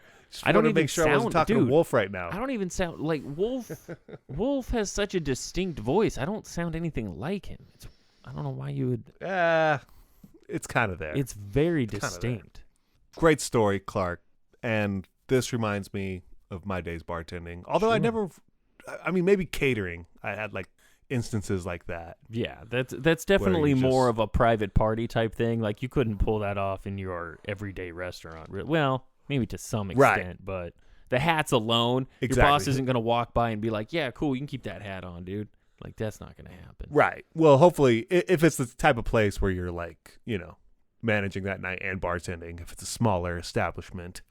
Speaker 7: I don't even
Speaker 10: make sure
Speaker 7: sound,
Speaker 10: I wasn't talking
Speaker 7: dude,
Speaker 10: to Wolf right now.
Speaker 7: I don't even sound like Wolf. Wolf has such a distinct voice. I don't sound anything like him. I don't know why you would.
Speaker 10: It's kind of there.
Speaker 7: It's very distinct.
Speaker 10: Great story, Clark. And this reminds me of my days bartending. Although I never, maybe catering. I had like instances like that.
Speaker 7: Yeah, that's definitely more of a private party type thing. Like you couldn't pull that off in your everyday restaurant. Well, maybe to some extent, but the hats alone, your boss isn't going to walk by and be like, "Yeah, cool, you can keep that hat on, dude." Like that's not going to happen.
Speaker 10: Right. Well, hopefully, if it's the type of place where you're like, managing that night and bartending, if it's a smaller establishment,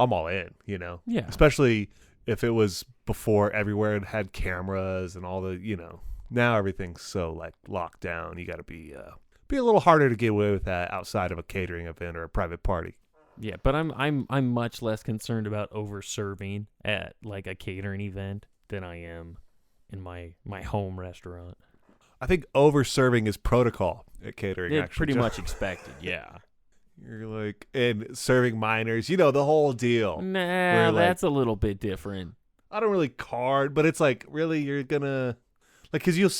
Speaker 10: I'm all in,
Speaker 7: Yeah.
Speaker 10: Especially if it was before everywhere had cameras and all the, now everything's so like locked down. You got to be a little harder to get away with that outside of a catering event or a private party.
Speaker 7: Yeah, but I'm much less concerned about over serving at like a catering event than I am in my home restaurant.
Speaker 10: I think over serving is protocol at catering.
Speaker 7: It's
Speaker 10: actually,
Speaker 7: pretty much expected. Yeah.
Speaker 10: You're like, and serving minors, the whole deal.
Speaker 7: Nah, that's a little bit different.
Speaker 10: I don't really card, but it's like, really, you're gonna, like, because you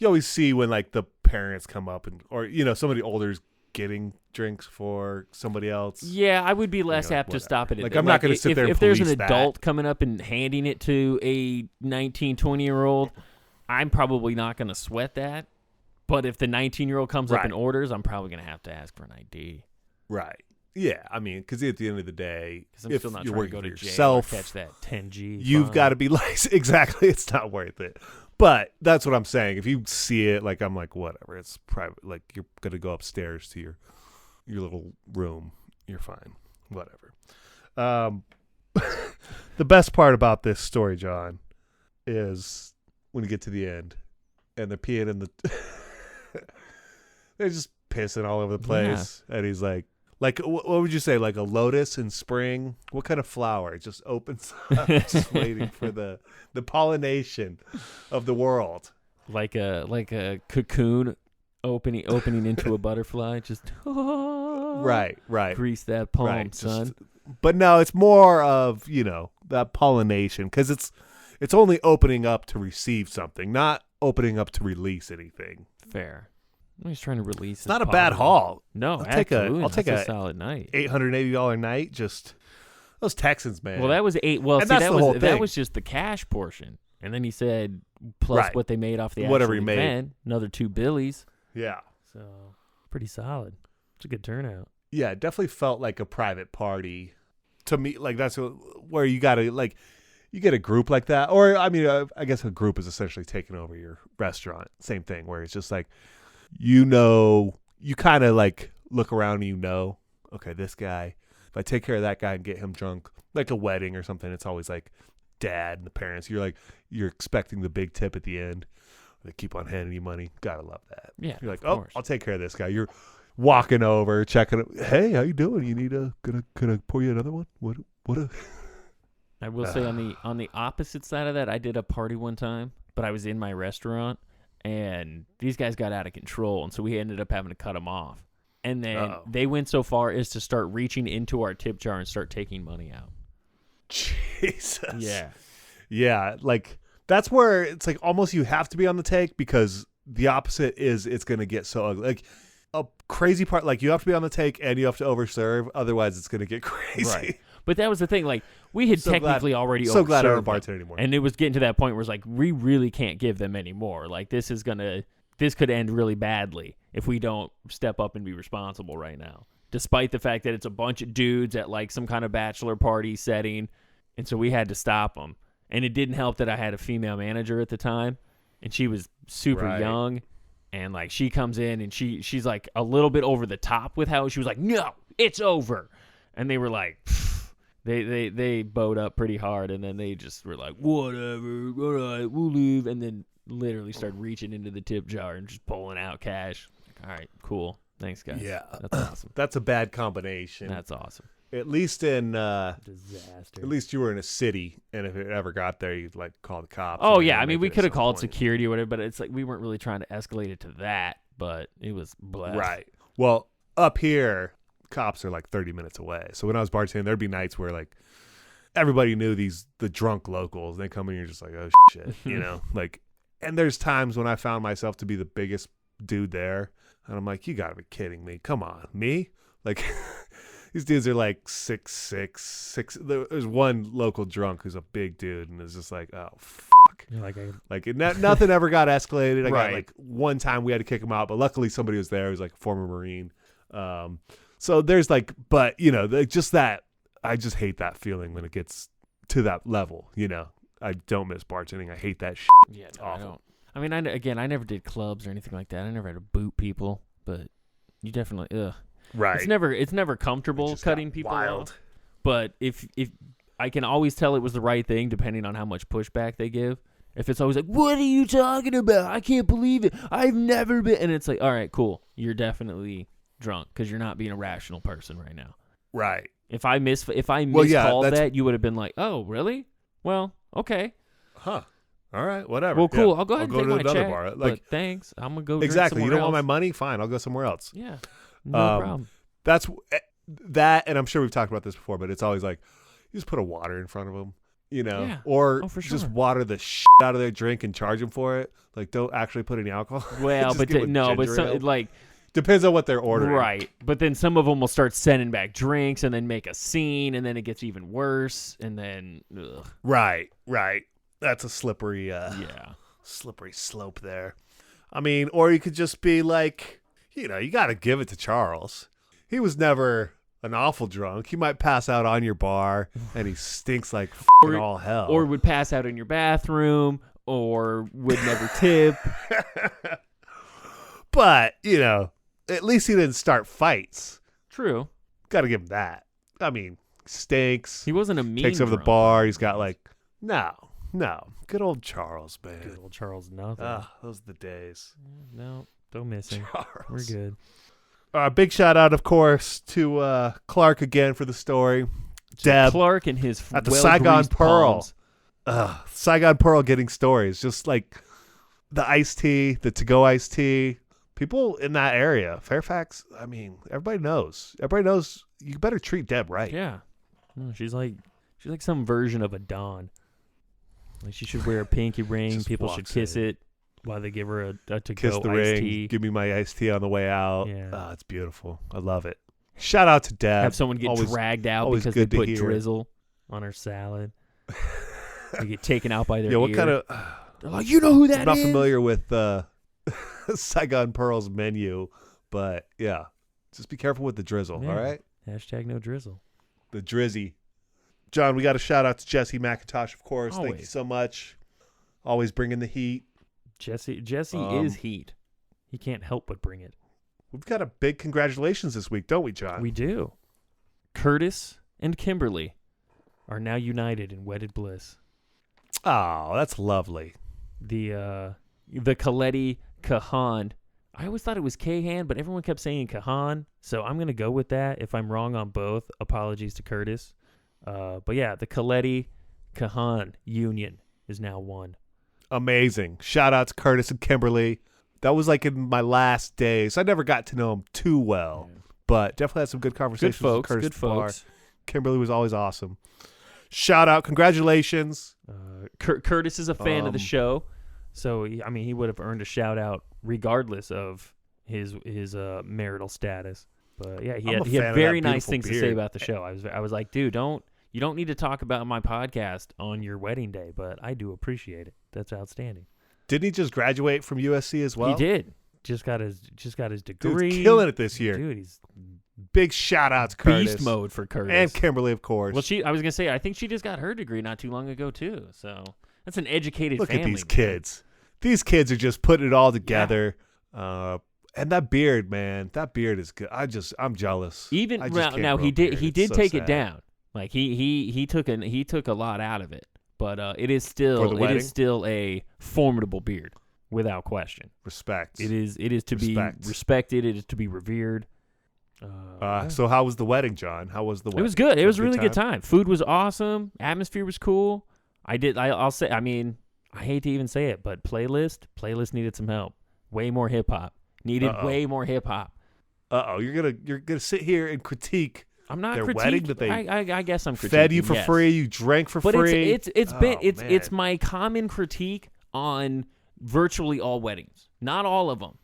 Speaker 10: always see when like the parents come up or somebody older's getting drinks for somebody else.
Speaker 7: Yeah, I would be less apt to stop it.
Speaker 10: Like, I'm not going to sit there and
Speaker 7: if there's an
Speaker 10: police that.
Speaker 7: adult coming up and handing it to a 19, 20-year-old, I'm probably not going to sweat that. But if the 19-year-old comes up and orders, I'm probably going to have to ask for an ID.
Speaker 10: Right. Yeah, I mean, because at the end of the day,
Speaker 7: Because I'm
Speaker 10: if
Speaker 7: still not
Speaker 10: you're
Speaker 7: trying to
Speaker 10: working
Speaker 7: go to
Speaker 10: for
Speaker 7: jail
Speaker 10: yourself,
Speaker 7: or catch that 10G.
Speaker 10: you've
Speaker 7: fine.
Speaker 10: got to be licensed. Exactly, it's not worth it. But that's what I'm saying. If you see it, like I'm like, whatever. It's private. Like you're gonna go upstairs to your little room. You're fine. Whatever. The best part about this story, John, is when you get to the end and they're peeing in the. They're just pissing all over the place, and he's like, what would you say? Like a lotus in spring? What kind of flower? It just opens up, just waiting for the pollination of the world.
Speaker 7: Like a cocoon opening into a butterfly. Just
Speaker 10: right.
Speaker 7: Grease that palm,
Speaker 10: Right,
Speaker 7: son.
Speaker 10: But no, it's more of that pollination because it's only opening up to receive something, not opening up to release anything.
Speaker 7: Fair. He's trying to release.
Speaker 10: It's not a bad haul.
Speaker 7: No,
Speaker 10: I'll take
Speaker 7: a solid night.
Speaker 10: $880 night. Just those Texans, man.
Speaker 7: Well, that was $8. Well,
Speaker 10: and
Speaker 7: see,
Speaker 10: that's the whole
Speaker 7: that
Speaker 10: thing.
Speaker 7: was just the cash portion, and then he said plus
Speaker 10: Right.
Speaker 7: what they made off the
Speaker 10: Whatever
Speaker 7: actual
Speaker 10: he made.
Speaker 7: event, another 2 billies.
Speaker 10: Yeah.
Speaker 7: So pretty solid. It's a good turnout.
Speaker 10: Yeah, it definitely felt like a private party to me. Like that's where you got to you get a group like that, or I mean, I guess a group is essentially taking over your restaurant. Same thing, where it's just like, you kind of like look around and okay, this guy, if I take care of that guy and get him drunk, like a wedding or something, it's always like dad and the parents. You're expecting the big tip at the end. They keep on handing you money. Gotta love that.
Speaker 7: Yeah,
Speaker 10: you're like,
Speaker 7: of course.
Speaker 10: I'll take care of this guy. You're walking over, checking. Hey, how you doing? You need can I pour you another one? What a.
Speaker 7: I will say on the opposite side of that, I did a party one time, but I was in my restaurant, and these guys got out of control, and so we ended up having to cut them off. And then they went so far as to start reaching into our tip jar and start taking money out.
Speaker 10: Jesus.
Speaker 7: Yeah.
Speaker 10: Yeah, like that's where it's like almost you have to be on the take, because the opposite is it's going to get so ugly. Like a crazy part, like you have to be on the take and you have to overserve, otherwise it's going to get crazy.
Speaker 7: Right. But that was the thing, like we had technically already
Speaker 10: so glad I don't
Speaker 7: overserved them,
Speaker 10: bartend anymore.
Speaker 7: and it was getting to that point where it's like we really can't give them any more. Like this could end really badly if we don't step up and be responsible right now. Despite the fact that it's a bunch of dudes at like some kind of bachelor party setting, and so we had to stop them. And it didn't help that I had a female manager at the time, and she was super young, and like she comes in and she's like a little bit over the top with how she was like, no, it's over, and they were like, they bowed up pretty hard, and then they just were like, whatever, all right, we'll leave, and then literally started reaching into the tip jar and just pulling out cash. Like, all right, cool, thanks guys.
Speaker 10: Yeah,
Speaker 7: that's awesome.
Speaker 10: That's a bad combination.
Speaker 7: That's awesome.
Speaker 10: At least in
Speaker 7: disaster.
Speaker 10: At least you were in a city, and if it ever got there, you'd like call the cops.
Speaker 7: Oh yeah, I mean we could have called security or whatever, but it's like we weren't really trying to escalate it to that. But it was blessed.
Speaker 10: Right. Well, up here, cops are like 30 minutes away. So when I was bartending, there'd be nights where like everybody knew the drunk locals. And they come in, you're just like, oh shit, like. And there's times when I found myself to be the biggest dude there, and I'm like, you gotta be kidding me! Come on, me? Like. These dudes are like 6'6". There's one local drunk who's a big dude, and is just like, oh fuck. Nothing ever got escalated. I got like one time we had to kick him out, but luckily somebody was there. He was like a former Marine. So there's like, but just that. I just hate that feeling when it gets to that level. I don't miss bartending. I hate that shit.
Speaker 7: Yeah,
Speaker 10: it's
Speaker 7: no,
Speaker 10: awful.
Speaker 7: I don't. I mean, I never did clubs or anything like that. I never had to boot people, but you definitely
Speaker 10: Right.
Speaker 7: It's never comfortable cutting people off. But if I can always tell it was the right thing depending on how much pushback they give. If it's always like, what are you talking about? I can't believe it. I've never been. And it's like, all right, cool. You're definitely drunk because you're not being a rational person right now.
Speaker 10: Right.
Speaker 7: If I miscalled that, you would have been like, oh, really? Well, okay.
Speaker 10: Huh. All right, whatever.
Speaker 7: Well, cool.
Speaker 10: Yeah.
Speaker 7: I'll go ahead and
Speaker 10: go
Speaker 7: take
Speaker 10: to
Speaker 7: my
Speaker 10: another
Speaker 7: check.
Speaker 10: bar.
Speaker 7: But thanks. I'm going to go
Speaker 10: exactly.
Speaker 7: drink
Speaker 10: You don't
Speaker 7: somewhere
Speaker 10: want my
Speaker 7: else.
Speaker 10: money? Fine. I'll go somewhere else.
Speaker 7: Yeah. No problem.
Speaker 10: That's that, and I'm sure we've talked about this before, but it's always like you just put a water in front of them,
Speaker 7: Yeah.
Speaker 10: or
Speaker 7: for
Speaker 10: just
Speaker 7: sure.
Speaker 10: water the shit out of their drink and charge them for it. Like, don't actually put any alcohol.
Speaker 7: Well,
Speaker 10: Just
Speaker 7: but
Speaker 10: give them
Speaker 7: but
Speaker 10: ginger ale.
Speaker 7: like
Speaker 10: depends on what they're ordering,
Speaker 7: right? But then some of them will start sending back drinks and then make a scene, and then it gets even worse, and then
Speaker 10: Right. That's a slippery, slippery slope there. I mean, or you could just be like, you got to give it to Charles. He was never an awful drunk. He might pass out on your bar, and he stinks like all hell.
Speaker 7: Or would pass out in your bathroom, or would never tip.
Speaker 10: But, you know, at least he didn't start fights.
Speaker 7: True.
Speaker 10: Got to give him that. I mean, stinks.
Speaker 7: He wasn't a mean
Speaker 10: Takes over the
Speaker 7: drunk.
Speaker 10: bar. He's got like, no. Good old Charles, man.
Speaker 7: Good old Charles, nothing.
Speaker 10: Those are the days.
Speaker 7: No, don't miss him.
Speaker 10: Charles.
Speaker 7: We're good.
Speaker 10: Big shout out, of course, to Clark again for the story. Deb
Speaker 7: Clark and his
Speaker 10: at the
Speaker 7: well-greased
Speaker 10: Saigon Pearl.
Speaker 7: palms.
Speaker 10: Saigon Pearl getting stories, just like the iced tea, the to-go iced tea. People in that area, Fairfax. I mean, everybody knows. Everybody knows you better treat Deb right.
Speaker 7: Yeah, no, she's like some version of a Dawn. Like she should wear a pinky ring.
Speaker 10: Just
Speaker 7: People should
Speaker 10: walks
Speaker 7: kiss
Speaker 10: in.
Speaker 7: it while they give her a to-go
Speaker 10: Kiss the
Speaker 7: iced
Speaker 10: ring.
Speaker 7: tea.
Speaker 10: Give me my iced tea on the way out.
Speaker 7: Yeah.
Speaker 10: It's beautiful. I love it. Shout out to Deb.
Speaker 7: Have someone get
Speaker 10: Always-
Speaker 7: dragged out
Speaker 10: always
Speaker 7: because they
Speaker 10: good to
Speaker 7: put
Speaker 10: hear.
Speaker 7: drizzle on her salad. They get taken out by their
Speaker 10: Yeah, what
Speaker 7: ear.
Speaker 10: kind of?
Speaker 7: They're like, you know who that
Speaker 10: I'm not
Speaker 7: is?
Speaker 10: familiar with Saigon Pearl's menu, but yeah, just be careful with the drizzle.
Speaker 7: Yeah.
Speaker 10: All right,
Speaker 7: Hashtag no drizzle.
Speaker 10: the drizzy. John, we got a shout out to Jesse McIntosh, of course. Thank you
Speaker 7: Always.
Speaker 10: so much. Always bringing the heat.
Speaker 7: Jesse is heat. He can't help but bring it.
Speaker 10: We've got a big congratulations this week, don't we, John?
Speaker 7: We do. Curtis and Kimberly are now united in wedded bliss.
Speaker 10: Oh, that's lovely.
Speaker 7: The Coletti Kahan. I always thought it was Kahan, but everyone kept saying Kahan, so I'm gonna go with that. If I'm wrong on both, apologies to Curtis. But yeah, the Coletti Kahan union is now one.
Speaker 10: Amazing. Shout out to Curtis and Kimberly. That was like in my last days. I never got to know them too well, but definitely had some good conversations
Speaker 7: folks,
Speaker 10: with Curtis
Speaker 7: good
Speaker 10: at the bar.
Speaker 7: folks.
Speaker 10: Kimberly was always awesome. Shout out. Congratulations.
Speaker 7: Curtis is a fan of the show, so he would have earned a shout out regardless of his marital status. But yeah, he
Speaker 10: I'm a
Speaker 7: had
Speaker 10: fan of
Speaker 7: very
Speaker 10: that
Speaker 7: nice
Speaker 10: beautiful
Speaker 7: things to say
Speaker 10: beard.
Speaker 7: about the show. I was like, dude, you don't need to talk about my podcast on your wedding day, but I do appreciate it. That's outstanding.
Speaker 10: Didn't he just graduate from USC as well?
Speaker 7: He did. Just got his degree.
Speaker 10: Dude's killing it this year.
Speaker 7: Dude, he's
Speaker 10: Big shout out to Curtis.
Speaker 7: beast mode for Curtis.
Speaker 10: And Kimberly, of course.
Speaker 7: Well, I was gonna say, I think she just got her degree not too long ago too. So that's an educated
Speaker 10: Look
Speaker 7: family.
Speaker 10: at these kids. These kids are just putting it all together. And that beard, man, that beard is good. I'm jealous.
Speaker 7: Even
Speaker 10: I just can't
Speaker 7: now,
Speaker 10: grow
Speaker 7: he
Speaker 10: a beard.
Speaker 7: did
Speaker 10: It's so
Speaker 7: take
Speaker 10: sad.
Speaker 7: it down. Like he took a lot out of it, but it is still a formidable beard without question.
Speaker 10: Respect.
Speaker 7: It is to be respected. It is to be revered.
Speaker 10: So how was the wedding, John? How was the wedding?
Speaker 7: It was good. It was a
Speaker 10: a
Speaker 7: really good time. Food was awesome. Atmosphere was cool. I'll say. I mean, I hate to even say it, but playlist needed some help. Way more hip hop. Way more hip hop.
Speaker 10: You're gonna sit here and critique.
Speaker 7: I'm not
Speaker 10: their
Speaker 7: critiquing.
Speaker 10: wedding that they
Speaker 7: I guess I'm critiquing.
Speaker 10: fed you for
Speaker 7: yes.
Speaker 10: free. You drank for
Speaker 7: but
Speaker 10: free.
Speaker 7: It's my common critique on virtually all weddings. Not all of them,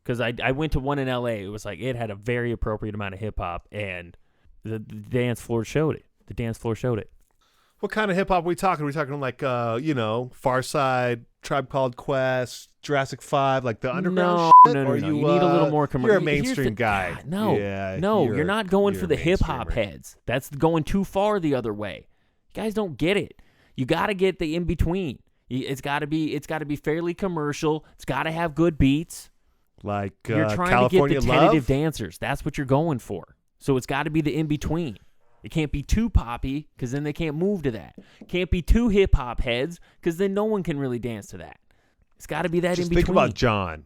Speaker 7: because I went to one in L.A. It was like it had a very appropriate amount of hip hop, and the dance floor showed it. The dance floor showed it.
Speaker 10: What kind of hip hop are we talking? Are we talking like Far Side, Tribe Called Quest, Jurassic 5, like the underground shit?
Speaker 7: No.
Speaker 10: Or
Speaker 7: You need a little more commercial.
Speaker 10: You're a mainstream guy.
Speaker 7: No,
Speaker 10: Yeah,
Speaker 7: you're not going for the hip hop
Speaker 10: mainstreamer.
Speaker 7: heads. That's going too far the other way. You guys don't get it. You got to get the in between. It's got to be fairly commercial. It's got to have good beats.
Speaker 10: Like
Speaker 7: You're trying
Speaker 10: California
Speaker 7: to get the tentative
Speaker 10: Love?
Speaker 7: dancers. That's what you're going for. So it's got to be the in between. It can't be too poppy because then they can't move to that. Can't be too hip hop heads because then no one can really dance to that. It's got to be that
Speaker 10: Just
Speaker 7: in between.
Speaker 10: think about John.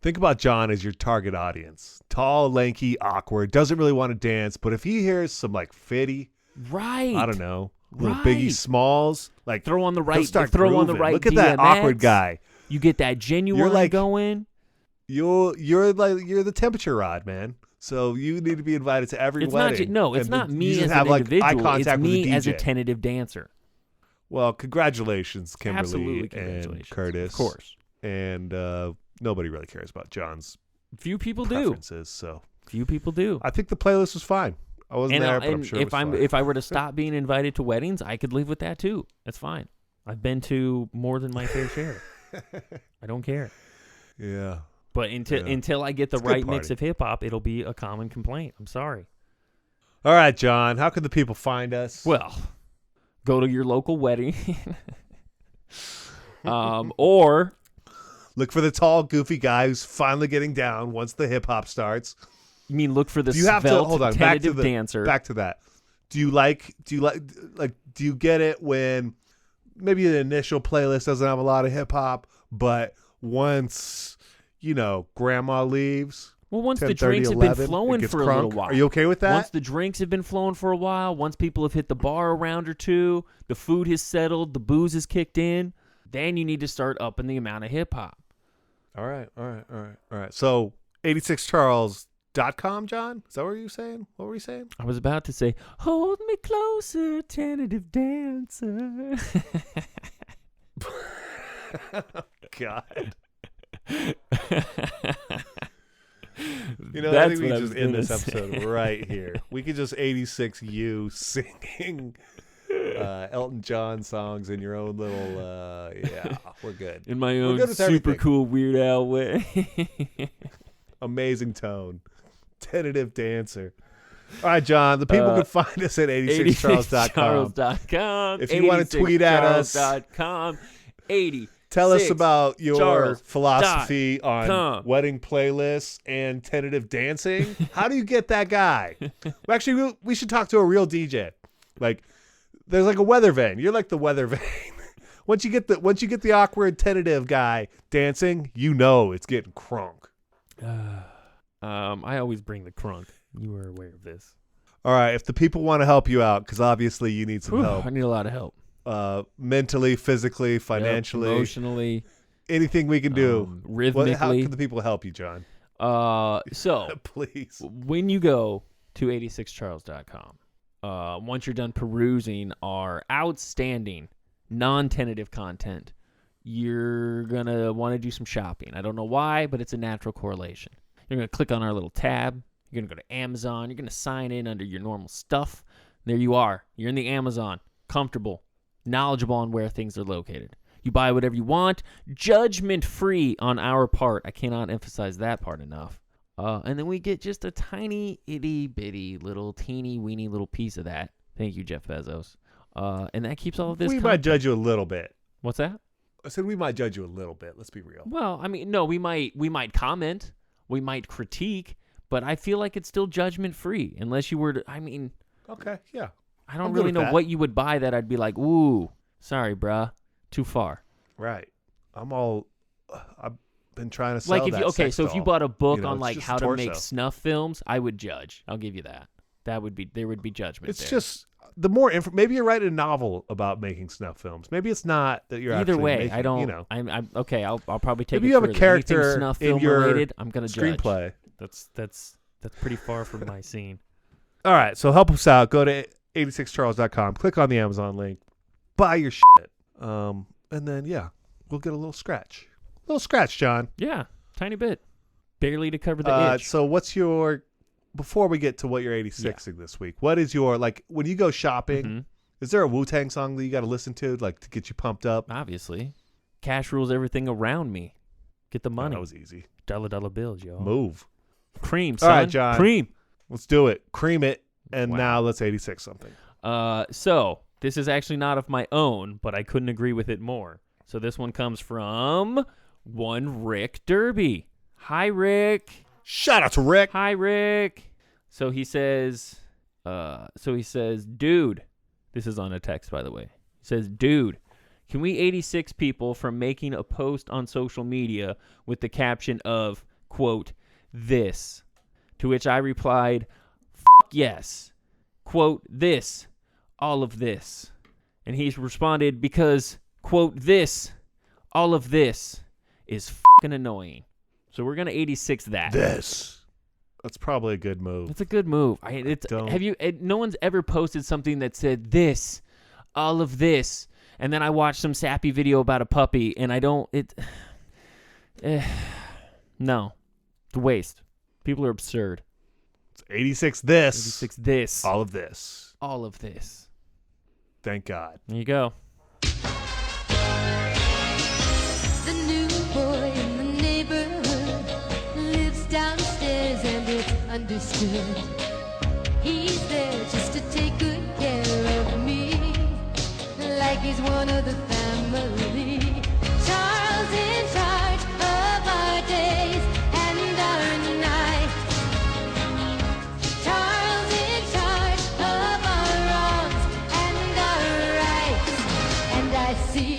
Speaker 10: Think about John as your target audience. Tall, lanky, awkward, doesn't really want to dance, but if he hears some like Fitty,
Speaker 7: right?
Speaker 10: I don't know, little
Speaker 7: Right.
Speaker 10: Biggie Smalls, like
Speaker 7: throw on the
Speaker 10: he'll
Speaker 7: right,
Speaker 10: start
Speaker 7: throw on the
Speaker 10: grooving.
Speaker 7: right.
Speaker 10: Look at that
Speaker 7: DMX.
Speaker 10: awkward guy.
Speaker 7: You get that genuine going.
Speaker 10: You're the temperature rod, man. So you need to be invited to every
Speaker 7: It's
Speaker 10: wedding.
Speaker 7: it's not
Speaker 10: you
Speaker 7: me
Speaker 10: just
Speaker 7: as
Speaker 10: have
Speaker 7: an
Speaker 10: like
Speaker 7: individual.
Speaker 10: eye
Speaker 7: It's
Speaker 10: contact with
Speaker 7: me
Speaker 10: the
Speaker 7: as a
Speaker 10: DJ.
Speaker 7: tentative dancer.
Speaker 10: Well, congratulations, Kimberly
Speaker 7: Absolutely congratulations.
Speaker 10: and Curtis.
Speaker 7: Of course.
Speaker 10: And nobody really cares about John's
Speaker 7: Few people
Speaker 10: preferences. So
Speaker 7: Few people do.
Speaker 10: I think the playlist was fine. I wasn't there, but I'm sure it was fine.
Speaker 7: if I were to stop being invited to weddings, I could live with that too. That's fine. I've been to more than my fair share. I don't care.
Speaker 10: Yeah.
Speaker 7: But until I get the
Speaker 10: It's a good
Speaker 7: right mix
Speaker 10: party.
Speaker 7: of hip hop, it'll be a common complaint. I'm sorry.
Speaker 10: All right, John. How can the people find us?
Speaker 7: Well, go to your local wedding. Or
Speaker 10: look for the tall, goofy guy who's finally getting down once the hip hop starts.
Speaker 7: You mean look for the
Speaker 10: svelte,
Speaker 7: tentative dancer?
Speaker 10: Back to that. Do you get it when maybe the initial playlist doesn't have a lot of hip hop, but once grandma leaves?
Speaker 7: Well, once
Speaker 10: 10,
Speaker 7: the
Speaker 10: 30,
Speaker 7: drinks
Speaker 10: 11,
Speaker 7: have been flowing
Speaker 10: it gets
Speaker 7: for a
Speaker 10: crunk.
Speaker 7: little while.
Speaker 10: Are you okay with that?
Speaker 7: Once the drinks have been flowing for a while, once people have hit the bar a round or two, the food has settled, the booze has kicked in, then you need to start upping the amount of hip hop.
Speaker 10: All right. So 86charles.com, John? Is that what you were saying? What were you saying?
Speaker 7: I was about to say, hold me closer, tentative dancer.
Speaker 10: God.
Speaker 7: That's
Speaker 10: I think we
Speaker 7: what
Speaker 10: can
Speaker 7: I
Speaker 10: just
Speaker 7: was
Speaker 10: end this
Speaker 7: gonna
Speaker 10: episode
Speaker 7: say.
Speaker 10: right here. We could just 86 you singing Elton John songs in your own little, we're good.
Speaker 7: In my
Speaker 10: We're
Speaker 7: own
Speaker 10: good with
Speaker 7: super
Speaker 10: everything.
Speaker 7: cool Weird Al way.
Speaker 10: Amazing tone. Tentative dancer. All right, John. The people can find us at 86charles.com.
Speaker 7: 86charles.com.
Speaker 10: If you want to tweet at us,
Speaker 7: 86charles.com. 80.
Speaker 10: tell us about your
Speaker 7: Charles
Speaker 10: philosophy on
Speaker 7: com.
Speaker 10: wedding playlists and tentative dancing. How do you get that guy? Well, actually, we should talk to a real DJ. Like, there's like a weather vane. You're like the weather vane. Once you get the awkward tentative guy dancing, it's getting crunk.
Speaker 7: I always bring the crunk. You were aware of this.
Speaker 10: All right, if the people want to help you out, because obviously you need some help.
Speaker 7: I need a lot of help.
Speaker 10: Mentally, physically, financially,
Speaker 7: emotionally,
Speaker 10: anything we can do.
Speaker 7: Rhythmically.
Speaker 10: How can the people help you, John?
Speaker 7: So
Speaker 10: please,
Speaker 7: when you go to 86charles.com, once you're done perusing our outstanding non-tentative content, you're gonna want to do some shopping. I don't know why, but it's a natural correlation. You're gonna click on our little tab. You're gonna go to Amazon. You're gonna sign in under your normal stuff. There you are. You're in the Amazon. Comfortable, knowledgeable on where things are located. You buy whatever you want, judgment-free on our part. I cannot emphasize that part enough. And then we get just a tiny, itty-bitty, little, teeny-weeny little piece of that. Thank you, Jeff Bezos. And that keeps all of this.
Speaker 10: We might judge you a little bit.
Speaker 7: What's that?
Speaker 10: I said we might judge you a little bit. Let's be real.
Speaker 7: Well, I mean, no, we might comment, we might critique, but I feel like it's still judgment-free unless you were to,
Speaker 10: Okay, yeah.
Speaker 7: I don't really know what you would buy that I'd be like, ooh, sorry, bruh, too far.
Speaker 10: Right. I've been trying to sell
Speaker 7: like if
Speaker 10: that
Speaker 7: you, okay,
Speaker 10: sex
Speaker 7: so if you
Speaker 10: doll.
Speaker 7: bought a book on
Speaker 10: it's
Speaker 7: like
Speaker 10: just
Speaker 7: how to
Speaker 10: torso.
Speaker 7: make snuff films, I would judge. I'll give you that. There would be judgment.
Speaker 10: It's
Speaker 7: there.
Speaker 10: just the more maybe you write a novel about making snuff films. Maybe it's not that you're
Speaker 7: either
Speaker 10: actually
Speaker 7: way.
Speaker 10: making,
Speaker 7: I don't. I'm okay. I'll probably take.
Speaker 10: Maybe
Speaker 7: it
Speaker 10: you have a
Speaker 7: further.
Speaker 10: character
Speaker 7: Anything snuff
Speaker 10: in
Speaker 7: film
Speaker 10: your
Speaker 7: related, I'm gonna
Speaker 10: screenplay.
Speaker 7: Judge. That's pretty far from my scene.
Speaker 10: All right, so help us out. Go to 86charles.com. Click on the Amazon link. Buy your shit. And then we'll get a little scratch. John.
Speaker 7: Yeah, tiny bit, barely to cover the itch.
Speaker 10: So what's your? Before we get to what you're 86ing this week, what is your when you go shopping?
Speaker 7: Mm-hmm.
Speaker 10: Is there a Wu-Tang song that you got to listen to to get you pumped up?
Speaker 7: Obviously, cash rules everything around me. Get the money.
Speaker 10: That was easy.
Speaker 7: Dollar bills, yo.
Speaker 10: Move.
Speaker 7: Cream, son.
Speaker 10: All right, John.
Speaker 7: Cream.
Speaker 10: Let's do it. Cream it. And now let's 86 something.
Speaker 7: So this is actually not of my own, but I couldn't agree with it more. So this one comes from one Rick Derby. Hi, Rick.
Speaker 10: Shout out to Rick.
Speaker 7: Hi, Rick. So he says, dude, this is on a text, by the way. He says, dude, can we 86 people from making a post on social media with the caption of, quote, this? To which I replied, yes. Quote, this, all of this. And he's responded, because, quote, this, all of this is fucking annoying. So we're going to 86 that.
Speaker 10: This. That's probably a good move.
Speaker 7: It's a good move. No one's ever posted something that said this, all of this, and then I watched some sappy video about a puppy, and no. It's a waste. People are absurd.
Speaker 10: It's 86 this.
Speaker 7: 86 this.
Speaker 10: All of this.
Speaker 7: All of this.
Speaker 10: Thank God.
Speaker 7: There you go.
Speaker 13: The new boy in the neighborhood lives downstairs and it's understood. He's the
Speaker 2: there just to take good care of me, like he's one of the family. Charles in charge of our days and our nights. Charles in charge of our wrongs and our rights. And I see